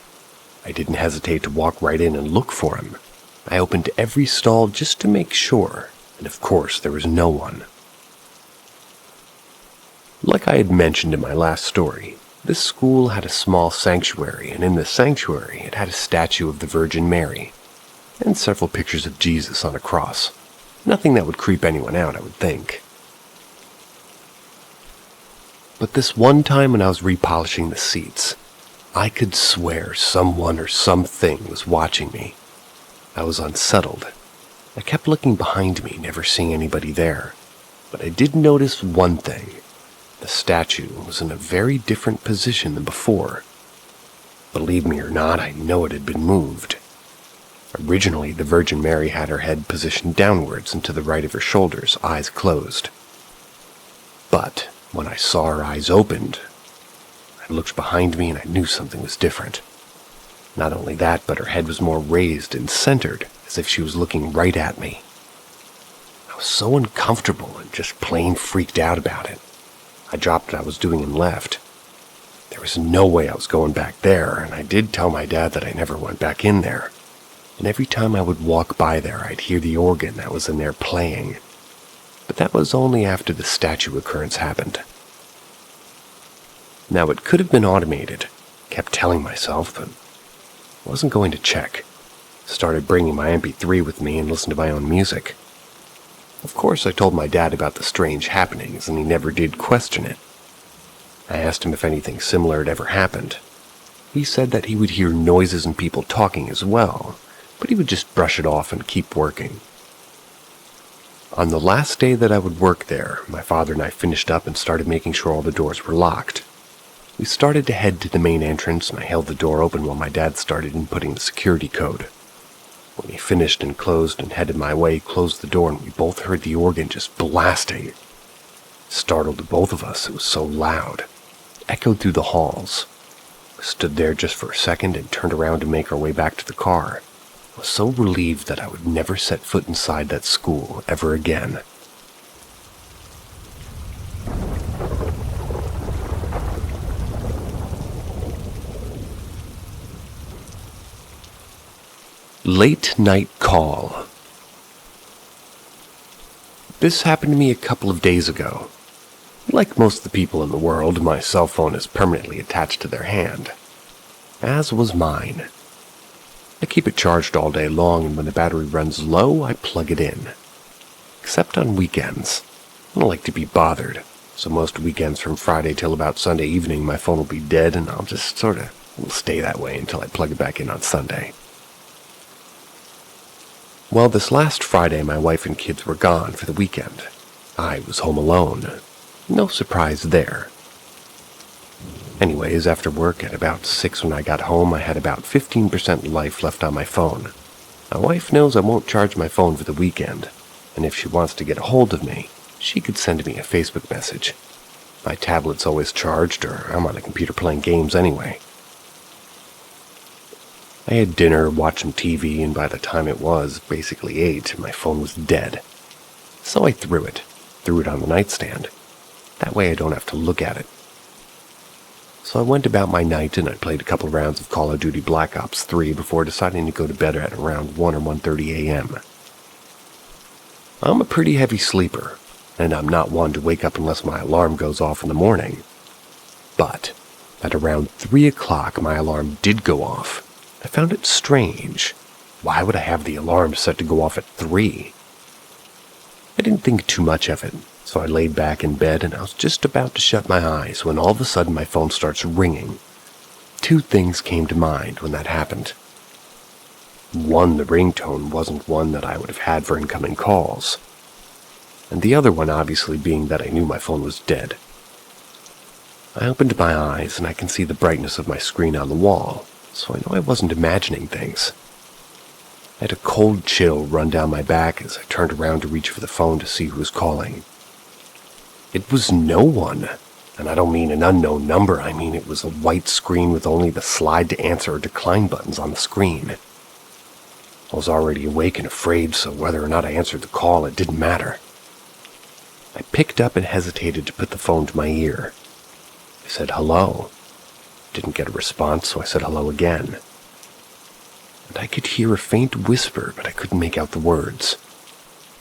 I didn't hesitate to walk right in and look for him. I opened every stall just to make sure, and of course there was no one. Like I had mentioned in my last story, this school had a small sanctuary, and in the sanctuary it had a statue of the Virgin Mary, and several pictures of Jesus on a cross. Nothing that would creep anyone out, I would think. But this one time when I was repolishing the seats, I could swear someone or something was watching me. I was unsettled. I kept looking behind me, never seeing anybody there. But I did notice one thing. The statue was in a very different position than before. Believe me or not, I know it had been moved. Originally, the Virgin Mary had her head positioned downwards and to the right of her shoulders, eyes closed. But when I saw her eyes opened, I looked behind me and I knew something was different. Not only that, but her head was more raised and centered, as if she was looking right at me. I was so uncomfortable and just plain freaked out about it. I dropped what I was doing and left. There was no way I was going back there, and I did tell my dad that I never went back in there. And every time I would walk by there, I'd hear the organ that was in there playing. But that was only after the statue occurrence happened. Now, it could have been automated, kept telling myself, but I wasn't going to check. Started bringing my MP3 with me and listened to my own music. Of course, I told my dad about the strange happenings, and he never did question it. I asked him if anything similar had ever happened. He said that he would hear noises and people talking as well, but he would just brush it off and keep working. On the last day that I would work there, my father and I finished up and started making sure all the doors were locked. We started to head to the main entrance, and I held the door open while my dad started inputting the security code. When he finished and closed and headed my way, he closed the door and we both heard the organ just blasting. It startled both of us, it was so loud. It echoed through the halls. We stood there just for a second and turned around to make our way back to the car. I was so relieved that I would never set foot inside that school ever again. Late night call. This happened to me a couple of days ago. Like most of the people in the world, my cell phone is permanently attached to their hand, as was mine. I keep it charged all day long, and when the battery runs low, I plug it in. Except on weekends. I don't like to be bothered, so most weekends from Friday till about Sunday evening, my phone will be dead, and I'll just will stay that way until I plug it back in on Sunday. Well, this last Friday, my wife and kids were gone for the weekend. I was home alone. No surprise there. Anyways, after work at about 6 when I got home, I had about 15% life left on my phone. My wife knows I won't charge my phone for the weekend, and if she wants to get a hold of me, she could send me a Facebook message. My tablet's always charged, or I'm on the computer playing games anyway. I had dinner, watched some TV, and by the time it was basically 8, my phone was dead. So I threw it on the nightstand. That way I don't have to look at it. So I went about my night and I played a couple rounds of Call of Duty Black Ops 3 before deciding to go to bed at around 1 or 1:30 a.m. I'm a pretty heavy sleeper, and I'm not one to wake up unless my alarm goes off in the morning. But at around 3 o'clock my alarm did go off. I found it strange. Why would I have the alarm set to go off at 3? I didn't think too much of it, so I laid back in bed and I was just about to shut my eyes when all of a sudden my phone starts ringing. 2 things came to mind when that happened. One, the ringtone wasn't one that I would have had for incoming calls. And the other one obviously being that I knew my phone was dead. I opened my eyes and I can see the brightness of my screen on the wall, so I know I wasn't imagining things. I had a cold chill run down my back as I turned around to reach for the phone to see who was calling. It was no one, and I don't mean an unknown number, I mean it was a white screen with only the slide to answer or decline buttons on the screen. I was already awake and afraid, so whether or not I answered the call, it didn't matter. I picked up and hesitated to put the phone to my ear. I said hello. Didn't get a response, so I said hello again. And I could hear a faint whisper, but I couldn't make out the words.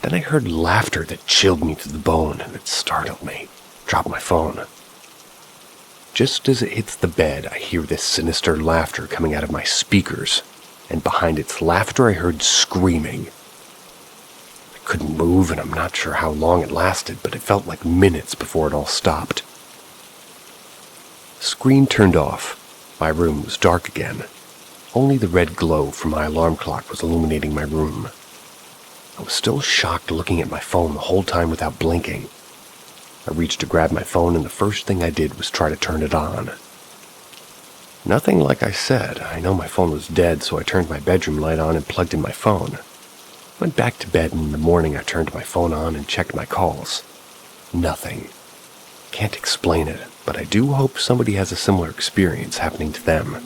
Then I heard laughter that chilled me to the bone, and it startled me. Dropped my phone. Just as it hits the bed, I hear this sinister laughter coming out of my speakers, and behind its laughter I heard screaming. I couldn't move, and I'm not sure how long it lasted, but it felt like minutes before it all stopped. The screen turned off. My room was dark again. Only the red glow from my alarm clock was illuminating my room. I was still shocked looking at my phone the whole time without blinking. I reached to grab my phone, and the first thing I did was try to turn it on. Nothing like I said. I know my phone was dead, so I turned my bedroom light on and plugged in my phone. Went back to bed, and in the morning I turned my phone on and checked my calls. Nothing. Can't explain it, but I do hope somebody has a similar experience happening to them.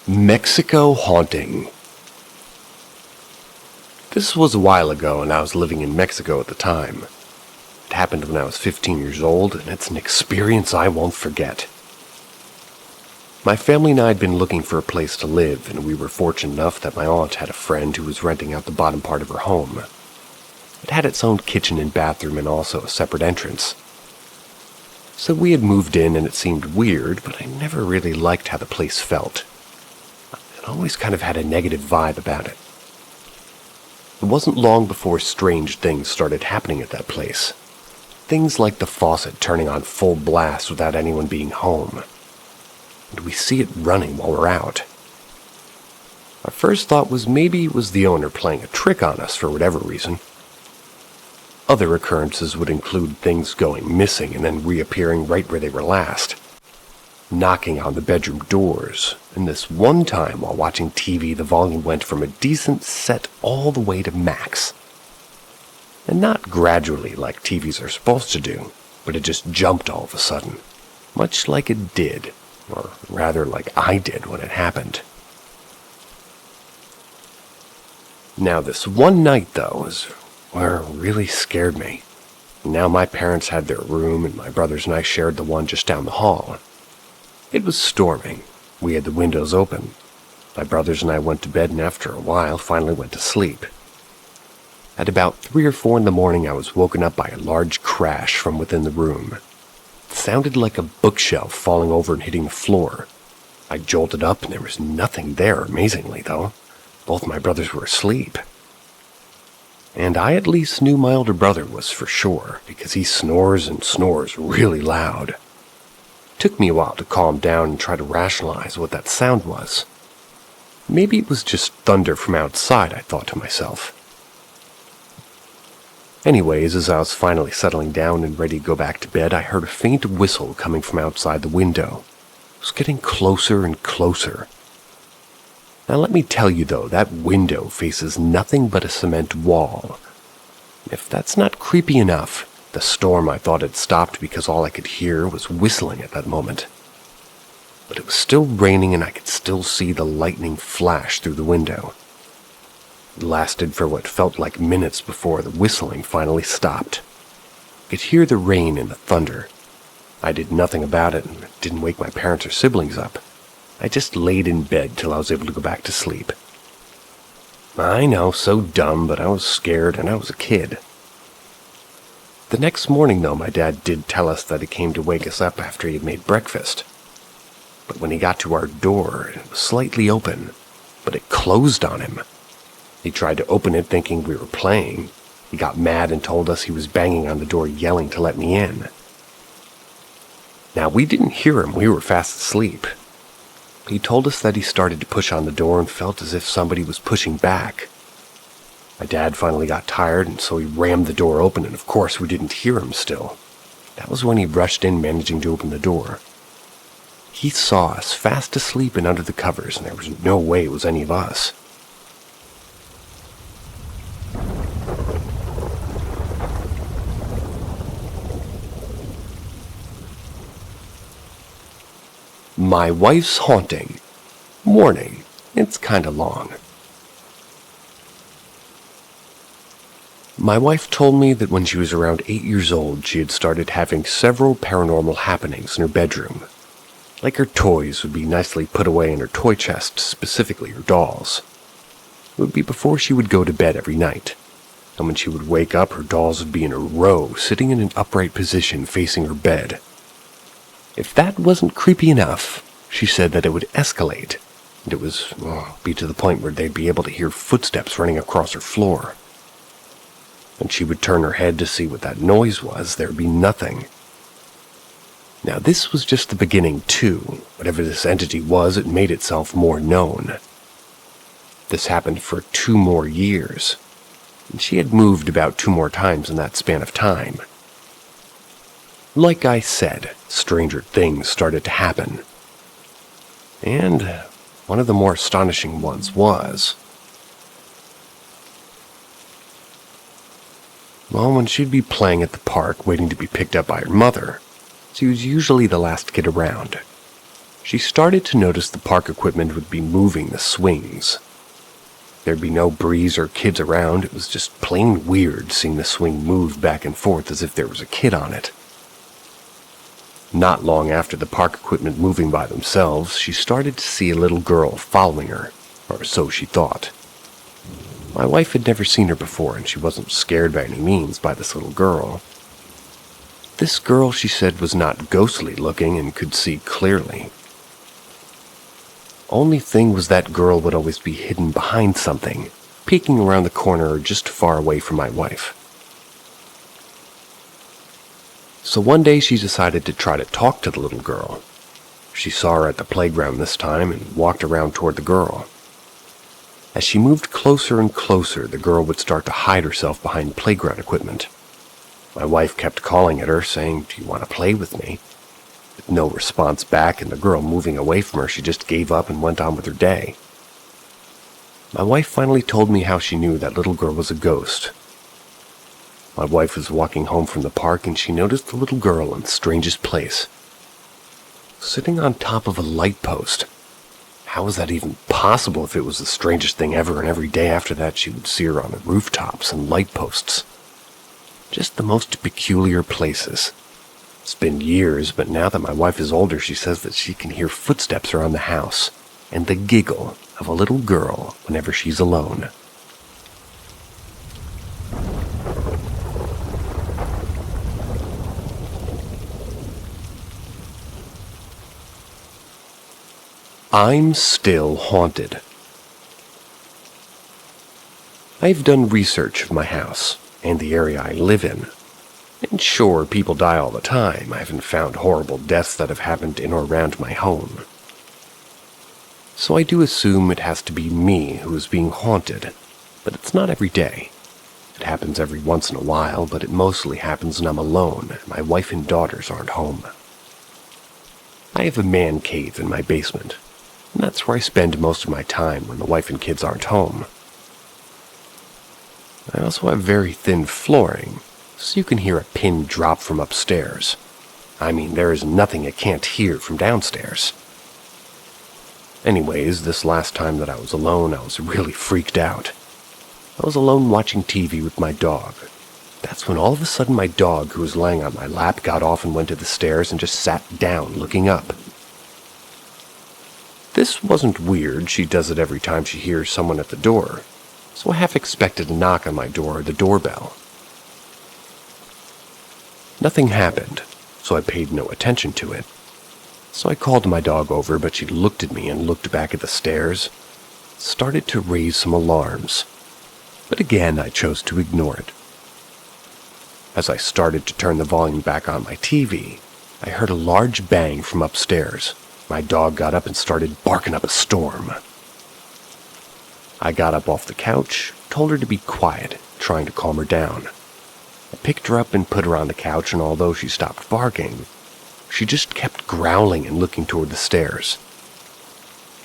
Mexico haunting. This was a while ago, and I was living in Mexico at the time. It happened when I was 15 years old, and it's an experience I won't forget. My family and I had been looking for a place to live, and we were fortunate enough that my aunt had a friend who was renting out the bottom part of her home. It had its own kitchen and bathroom and also a separate entrance. So we had moved in, and it seemed weird, but I never really liked how the place felt. It always kind of had a negative vibe about it. It wasn't long before strange things started happening at that place. Things like the faucet turning on full blast without anyone being home. And we see it running while we're out. Our first thought was maybe it was the owner playing a trick on us for whatever reason. Other occurrences would include things going missing and then reappearing right where they were last. Knocking on the bedroom doors, and this one time while watching TV the volume went from a decent set all the way to max. And not gradually like TVs are supposed to do, but it just jumped all of a sudden, much like it did, or rather like I did when it happened. Now this one night though is where it really scared me. Now my parents had their room, and my brothers and I shared the one just down the hall. It was storming. We had the windows open. My brothers and I went to bed, and after a while finally went to sleep. At about 3 or 4 in the morning, I was woken up by a large crash from within the room. It sounded like a bookshelf falling over and hitting the floor. I jolted up, and there was nothing there, amazingly, though. Both my brothers were asleep. And I at least knew my older brother was for sure, because he snores and snores really loud. It took me a while to calm down and try to rationalize what that sound was. Maybe it was just thunder from outside, I thought to myself. Anyways, as I was finally settling down and ready to go back to bed, I heard a faint whistle coming from outside the window. It was getting closer and closer. Now let me tell you though, that window faces nothing but a cement wall. If that's not creepy enough, the storm I thought had stopped because all I could hear was whistling at that moment. But it was still raining and I could still see the lightning flash through the window. It lasted for what felt like minutes before the whistling finally stopped. I could hear the rain and the thunder. I did nothing about it and didn't wake my parents or siblings up. I just laid in bed till I was able to go back to sleep. I know, so dumb, but I was scared and I was a kid. The next morning, though, my dad did tell us that he came to wake us up after he had made breakfast. But when he got to our door, it was slightly open, but it closed on him. He tried to open it thinking we were playing. He got mad and told us he was banging on the door yelling to let me in. Now, we didn't hear him, we were fast asleep. He told us that he started to push on the door and felt as if somebody was pushing back. My dad finally got tired, and so he rammed the door open, and of course we didn't hear him still. That was when he rushed in, managing to open the door. He saw us fast asleep and under the covers, and there was no way it was any of us. My wife's haunting. Warning, it's kinda long. My wife told me that when she was around 8 years old, she had started having several paranormal happenings in her bedroom. Like her toys would be nicely put away in her toy chest, specifically her dolls. It would be before she would go to bed every night. And when she would wake up, her dolls would be in a row, sitting in an upright position facing her bed. If that wasn't creepy enough, she said that it would escalate, and it was, be to the point where they'd be able to hear footsteps running across her floor. When she would turn her head to see what that noise was, there would be nothing. Now this was just the beginning too. Whatever this entity was, it made itself more known. This happened for 2 more years, and she had moved about 2 more times in that span of time. Like I said, stranger things started to happen. And one of the more astonishing ones was, well, when she'd be playing at the park waiting to be picked up by her mother, she was usually the last kid around. She started to notice the park equipment would be moving the swings. There'd be no breeze or kids around. It was just plain weird seeing the swing move back and forth as if there was a kid on it. Not long after the park equipment moving by themselves, she started to see a little girl following her, or so she thought. My wife had never seen her before, and she wasn't scared by any means by this little girl. This girl, she said, was not ghostly looking and could see clearly. Only thing was that girl would always be hidden behind something, peeking around the corner or just far away from my wife. So one day she decided to try to talk to the little girl. She saw her at the playground this time and walked around toward the girl. As she moved closer and closer, the girl would start to hide herself behind playground equipment. My wife kept calling at her, saying, "Do you want to play with me?" With no response back and the girl moving away from her, she just gave up and went on with her day. My wife finally told me how she knew that little girl was a ghost. My wife was walking home from the park and she noticed the little girl in the strangest place. Sitting on top of a light post. How was that even possible if it was the strangest thing ever, and every day after that she would see her on the rooftops and light posts? Just the most peculiar places. It's been years, but now that my wife is older, she says that she can hear footsteps around the house and the giggle of a little girl whenever she's alone. I'm still haunted. I've done research of my house and the area I live in. And sure, people die all the time. I haven't found horrible deaths that have happened in or around my home. So I do assume it has to be me who is being haunted, but it's not every day. It happens every once in a while, but it mostly happens when I'm alone and my wife and daughters aren't home. I have a man cave in my basement, and that's where I spend most of my time when the wife and kids aren't home. I also have very thin flooring, so you can hear a pin drop from upstairs. I mean, there is nothing I can't hear from downstairs. Anyways, this last time that I was alone, I was really freaked out. I was alone watching TV with my dog. That's when all of a sudden my dog, who was laying on my lap, got off and went to the stairs and just sat down, looking up. This wasn't weird. She does it every time she hears someone at the door, so I half expected a knock on my door or the doorbell. Nothing happened, so I paid no attention to it. So I called my dog over, but she looked at me and looked back at the stairs, started to raise some alarms. But again, I chose to ignore it. As I started to turn the volume back on my TV, I heard a large bang from upstairs. My dog got up and started barking up a storm. I got up off the couch, told her to be quiet, trying to calm her down. I picked her up and put her on the couch, and although she stopped barking, she just kept growling and looking toward the stairs.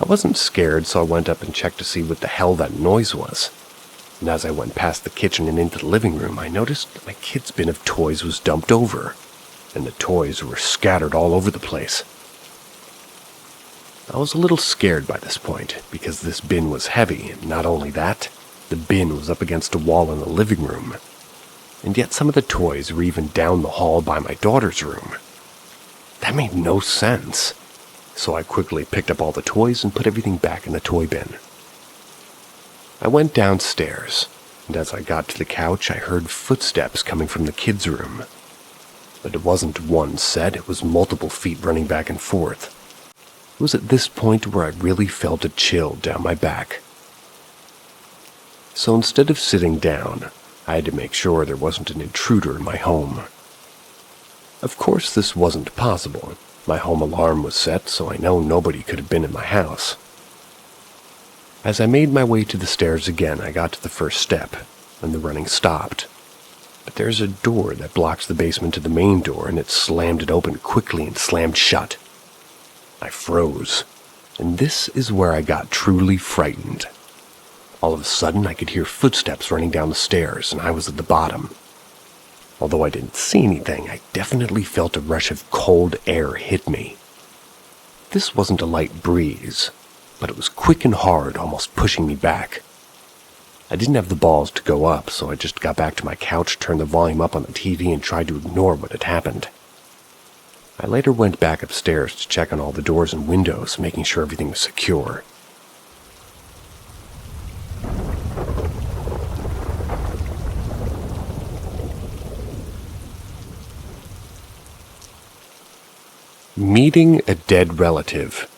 I wasn't scared, so I went up and checked to see what the hell that noise was. And as I went past the kitchen and into the living room, I noticed that my kid's bin of toys was dumped over, and the toys were scattered all over the place. I was a little scared by this point, because this bin was heavy, and not only that, the bin was up against a wall in the living room, and yet some of the toys were even down the hall by my daughter's room. That made no sense, so I quickly picked up all the toys and put everything back in the toy bin. I went downstairs, and as I got to the couch, I heard footsteps coming from the kids' room. But it wasn't one set, it was multiple feet running back and forth. It was at this point where I really felt a chill down my back. So instead of sitting down, I had to make sure there wasn't an intruder in my home. Of course, this wasn't possible. My home alarm was set, so I know nobody could have been in my house. As I made my way to the stairs again, I got to the first step, and the running stopped. But there's a door that blocks the basement to the main door, and it slammed it open quickly and slammed shut. I froze, and this is where I got truly frightened. All of a sudden, I could hear footsteps running down the stairs, and I was at the bottom. Although I didn't see anything, I definitely felt a rush of cold air hit me. This wasn't a light breeze, but it was quick and hard, almost pushing me back. I didn't have the balls to go up, so I just got back to my couch, turned the volume up on the TV, and tried to ignore what had happened. I later went back upstairs to check on all the doors and windows, making sure everything was secure. Meeting a dead relative.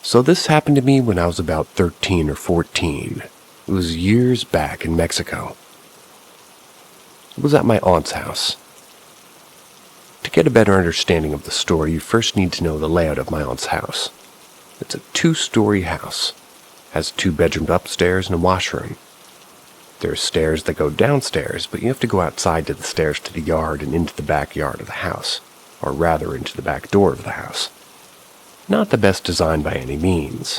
So this happened to me when I was about 13 or 14. It was years back in Mexico. It was at my aunt's house. To get a better understanding of the story, you first need to know the layout of my aunt's house. It's a 2-story house. Has 2 bedrooms upstairs and a washroom. There's stairs that go downstairs, but you have to go outside to the stairs to the yard and into the backyard of the house, or rather into the back door of the house. Not the best design by any means.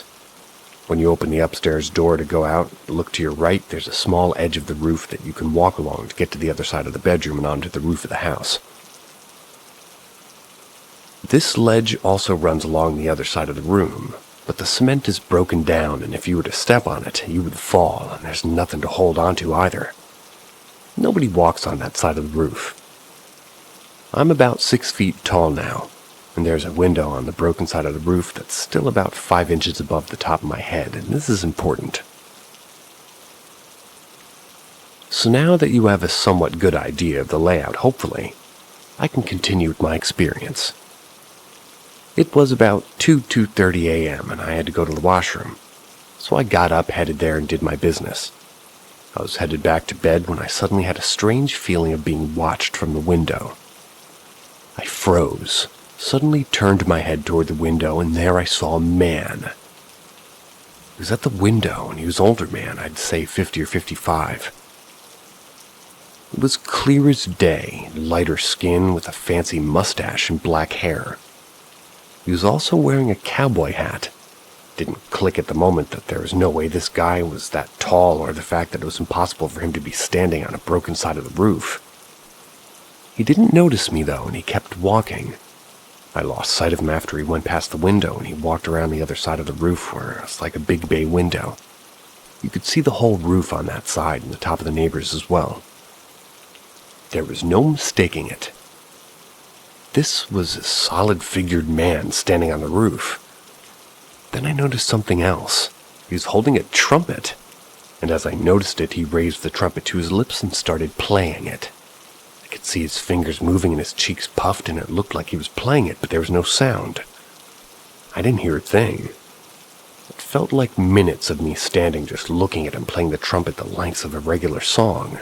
When you open the upstairs door to go out, look to your right, there's a small edge of the roof that you can walk along to get to the other side of the bedroom and onto the roof of the house. This ledge also runs along the other side of the room, but the cement is broken down, and if you were to step on it, you would fall, and there's nothing to hold onto either. Nobody walks on that side of the roof. I'm about 6 feet tall now, and there's a window on the broken side of the roof that's still about 5 inches above the top of my head, and this is important. So now that you have a somewhat good idea of the layout, hopefully, I can continue with my experience. It was about 2:30 a.m. and I had to go to the washroom, so I got up, headed there, and did my business. I was headed back to bed when I suddenly had a strange feeling of being watched from the window. I froze, suddenly turned my head toward the window, and there I saw a man. He was at the window, and he was an older man, I'd say 50 or 55. It was clear as day, lighter skin with a fancy mustache and black hair. He was also wearing a cowboy hat. Didn't click at the moment that there was no way this guy was that tall, or the fact that it was impossible for him to be standing on a broken side of the roof. He didn't notice me though, and he kept walking. I lost sight of him after he went past the window, and he walked around the other side of the roof where it's like a big bay window. You could see the whole roof on that side and the top of the neighbors as well. There was no mistaking it. This was a solid-figured man standing on the roof. Then I noticed something else. He was holding a trumpet, and as I noticed it, he raised the trumpet to his lips and started playing it. I could see his fingers moving and his cheeks puffed, and it looked like he was playing it, but there was no sound. I didn't hear a thing. It felt like minutes of me standing just looking at him playing the trumpet the lengths of a regular song.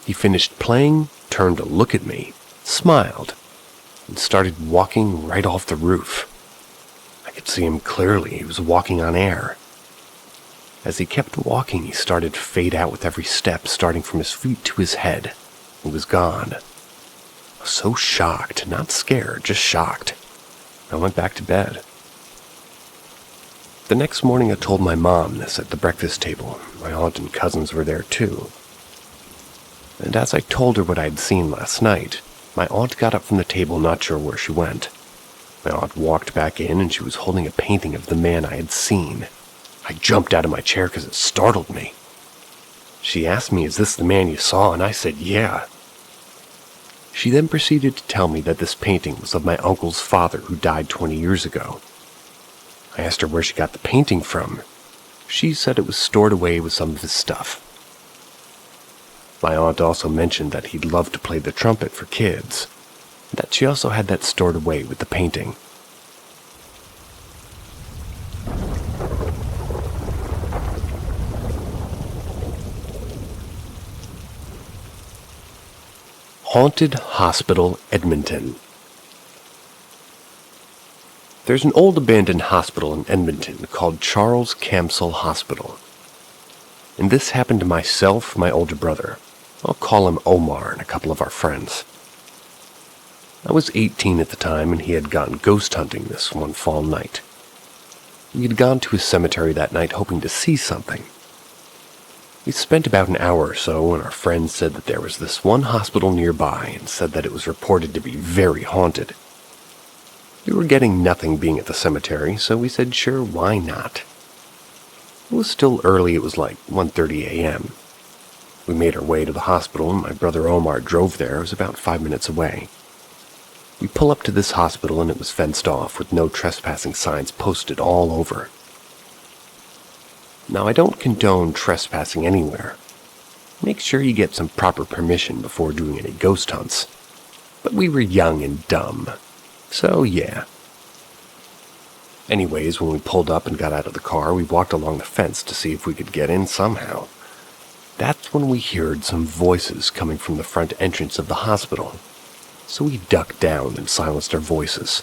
He finished playing, turned to look at me, smiled, and started walking right off the roof. I could see him clearly. He was walking on air. As he kept walking, he started to fade out with every step, starting from his feet to his head. He was gone. I was so shocked, not scared, just shocked. I went back to bed. The next morning I told my mom this at the breakfast table. My aunt and cousins were there too. And as I told her what I had seen last night, my aunt got up from the table, not sure where she went. My aunt walked back in, and she was holding a painting of the man I had seen. I jumped out of my chair because it startled me. She asked me, "Is this the man you saw?" And I said, "Yeah." She then proceeded to tell me that this painting was of my uncle's father who died 20 years ago. I asked her where she got the painting from. She said it was stored away with some of his stuff. My aunt also mentioned that he'd love to play the trumpet for kids, and that she also had that stored away with the painting. Haunted Hospital, Edmonton. There's an old abandoned hospital in Edmonton called Charles Camsell Hospital. And this happened to myself, my older brother. I'll call him Omar, and a couple of our friends. I was 18 at the time, and he had gone ghost hunting this one fall night. We had gone to a cemetery that night hoping to see something. We spent about an hour or so, and our friends said that there was this one hospital nearby and said that it was reported to be very haunted. We were getting nothing being at the cemetery, so we said sure, why not? It was still early, it was like 1:30 a.m. We made our way to the hospital, and my brother Omar drove there. It was about 5 minutes away. We pull up to this hospital, and it was fenced off with no trespassing signs posted all over. Now, I don't condone trespassing anywhere. Make sure you get some proper permission before doing any ghost hunts. But we were young and dumb, so yeah. Anyways, when we pulled up and got out of the car, we walked along the fence to see if we could get in somehow. That's when we heard some voices coming from the front entrance of the hospital. So we ducked down and silenced our voices.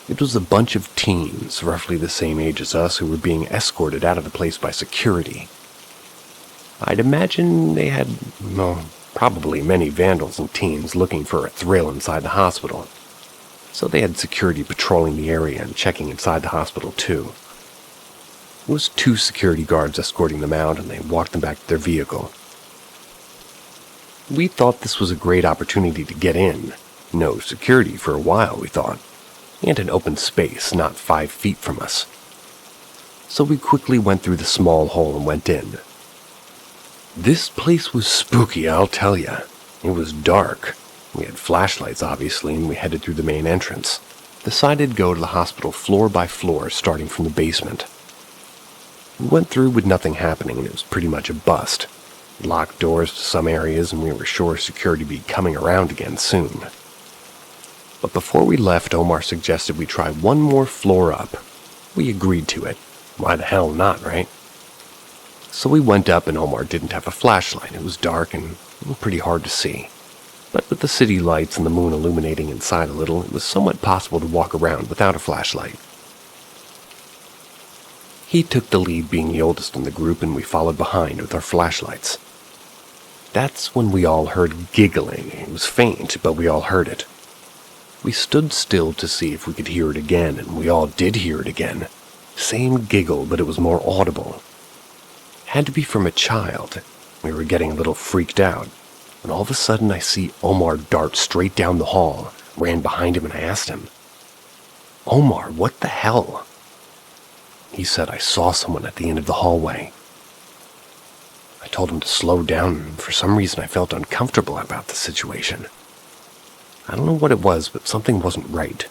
It was a bunch of teens, roughly the same age as us, who were being escorted out of the place by security. I'd imagine they had, probably many vandals and teens looking for a thrill inside the hospital. So they had security patrolling the area and checking inside the hospital too. It was 2 security guards escorting them out, and they walked them back to their vehicle. We thought this was a great opportunity to get in. No security for a while, we thought, and an open space not 5 feet from us. So we quickly went through the small hole and went in. This place was spooky, I'll tell ya. It was dark. We had flashlights, obviously, and we headed through the main entrance. Decided to go to the hospital floor by floor, starting from the basement. We went through with nothing happening, and it was pretty much a bust. Locked doors to some areas, and we were sure security would be coming around again soon. But before we left, Omar suggested we try one more floor up. We agreed to it. Why the hell not, right? So we went up, and Omar didn't have a flashlight. It was dark and pretty hard to see. But with the city lights and the moon illuminating inside a little, it was somewhat possible to walk around without a flashlight. He took the lead, being the oldest in the group, and we followed behind with our flashlights. That's when we all heard giggling. It was faint, but we all heard it. We stood still to see if we could hear it again, and we all did hear it again. Same giggle, but it was more audible. Had to be from a child. We were getting a little freaked out, when all of a sudden I see Omar dart straight down the hall. Ran behind him and I asked him, "Omar, what the hell?" He said, "I saw someone at the end of the hallway." I told him to slow down, and for some reason I felt uncomfortable about the situation. I don't know what it was, but something wasn't right.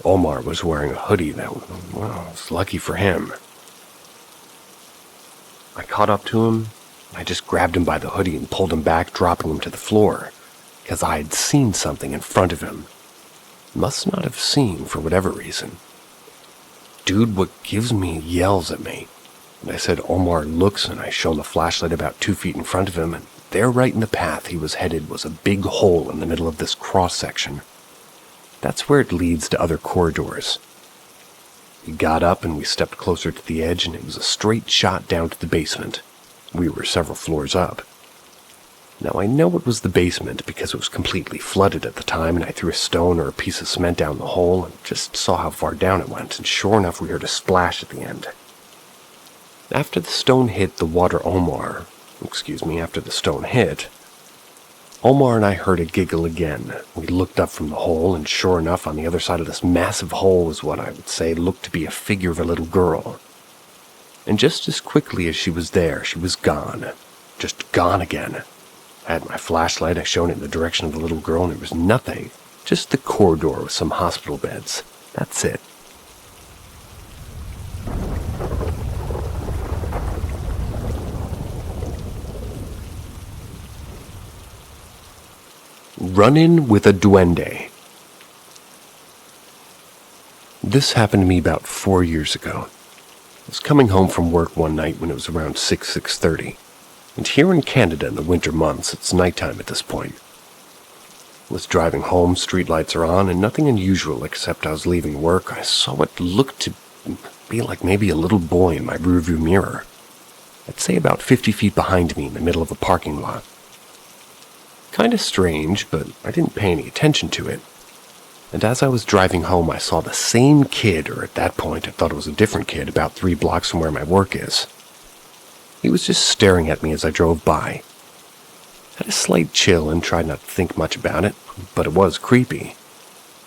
Omar was wearing a hoodie that, well, was lucky for him. I caught up to him. I just grabbed him by the hoodie and pulled him back, dropping him to the floor, because I had seen something in front of him. Must not have seen for whatever reason. Dude, what gives me, yells at me. And I said, "Omar, looks," and I show him the flashlight about 2 feet in front of him, and there right in the path he was headed was a big hole in the middle of this cross-section. That's where it leads to other corridors. We got up and we stepped closer to the edge, and it was a straight shot down to the basement. We were several floors up. Now I know it was the basement because it was completely flooded at the time, and I threw a stone or a piece of cement down the hole and just saw how far down it went, and sure enough we heard a splash at the end. After the stone hit, Omar and I heard a giggle again. We looked up from the hole, and sure enough, on the other side of this massive hole was what I would say looked to be a figure of a little girl. And just as quickly as she was there, she was gone. Just gone again. I had my flashlight, I shone it in the direction of the little girl, and there was nothing. Just the corridor with some hospital beds. That's it. Run-in with a duende. This happened to me about 4 years ago. I was coming home from work one night when it was around 6:30. And here in Canada in the winter months, it's nighttime at this point. I was driving home, streetlights are on, and nothing unusual except I was leaving work. I saw what looked to be like maybe a little boy in my rearview mirror. I'd say about 50 feet behind me in the middle of a parking lot. Kinda strange, but I didn't pay any attention to it. And as I was driving home, I saw the same kid, or at that point I thought it was a different kid, about 3 blocks from where my work is. He was just staring at me as I drove by. Had a slight chill and tried not to think much about it, but it was creepy.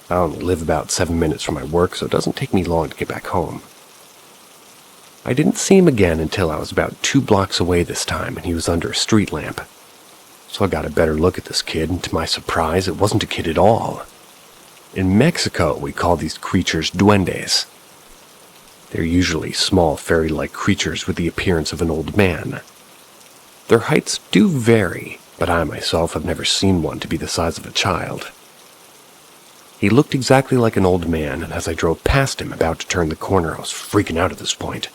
I only live about 7 minutes from my work, so it doesn't take me long to get back home. I didn't see him again until I was about 2 blocks away this time, and he was under a street lamp. So I got a better look at this kid, and to my surprise, it wasn't a kid at all. In Mexico, we call these creatures duendes. They're usually small fairy-like creatures with the appearance of an old man. Their heights do vary, but I myself have never seen one to be the size of a child. He looked exactly like an old man, and as I drove past him about to turn the corner, I was freaking out at this point.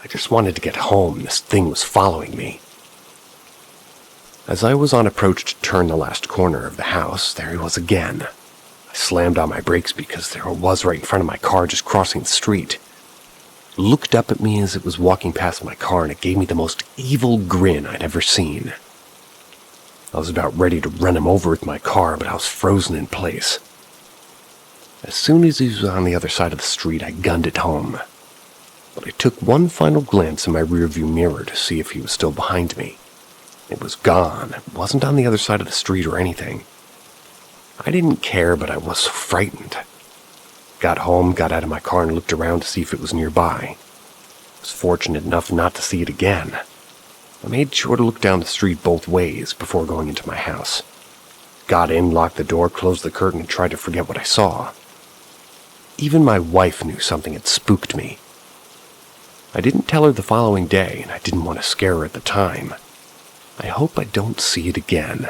I just wanted to get home. This thing was following me. As I was on approach to turn the last corner of the house, there he was again. I slammed on my brakes because there it was right in front of my car, just crossing the street. It looked up at me as it was walking past my car, and it gave me the most evil grin I'd ever seen. I was about ready to run him over with my car, but I was frozen in place. As soon as he was on the other side of the street, I gunned it home. But I took one final glance in my rearview mirror to see if he was still behind me. It was gone. It wasn't on the other side of the street or anything. I didn't care, but I was so frightened. Got home, got out of my car, and looked around to see if it was nearby. I was fortunate enough not to see it again. I made sure to look down the street both ways before going into my house. Got in, locked the door, closed the curtain, and tried to forget what I saw. Even my wife knew something had spooked me. I didn't tell her the following day, and I didn't want to scare her at the time. I hope I don't see it again.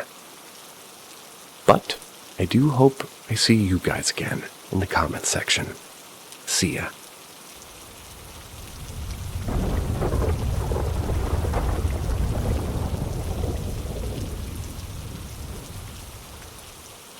But I do hope I see you guys again in the comments section. See ya.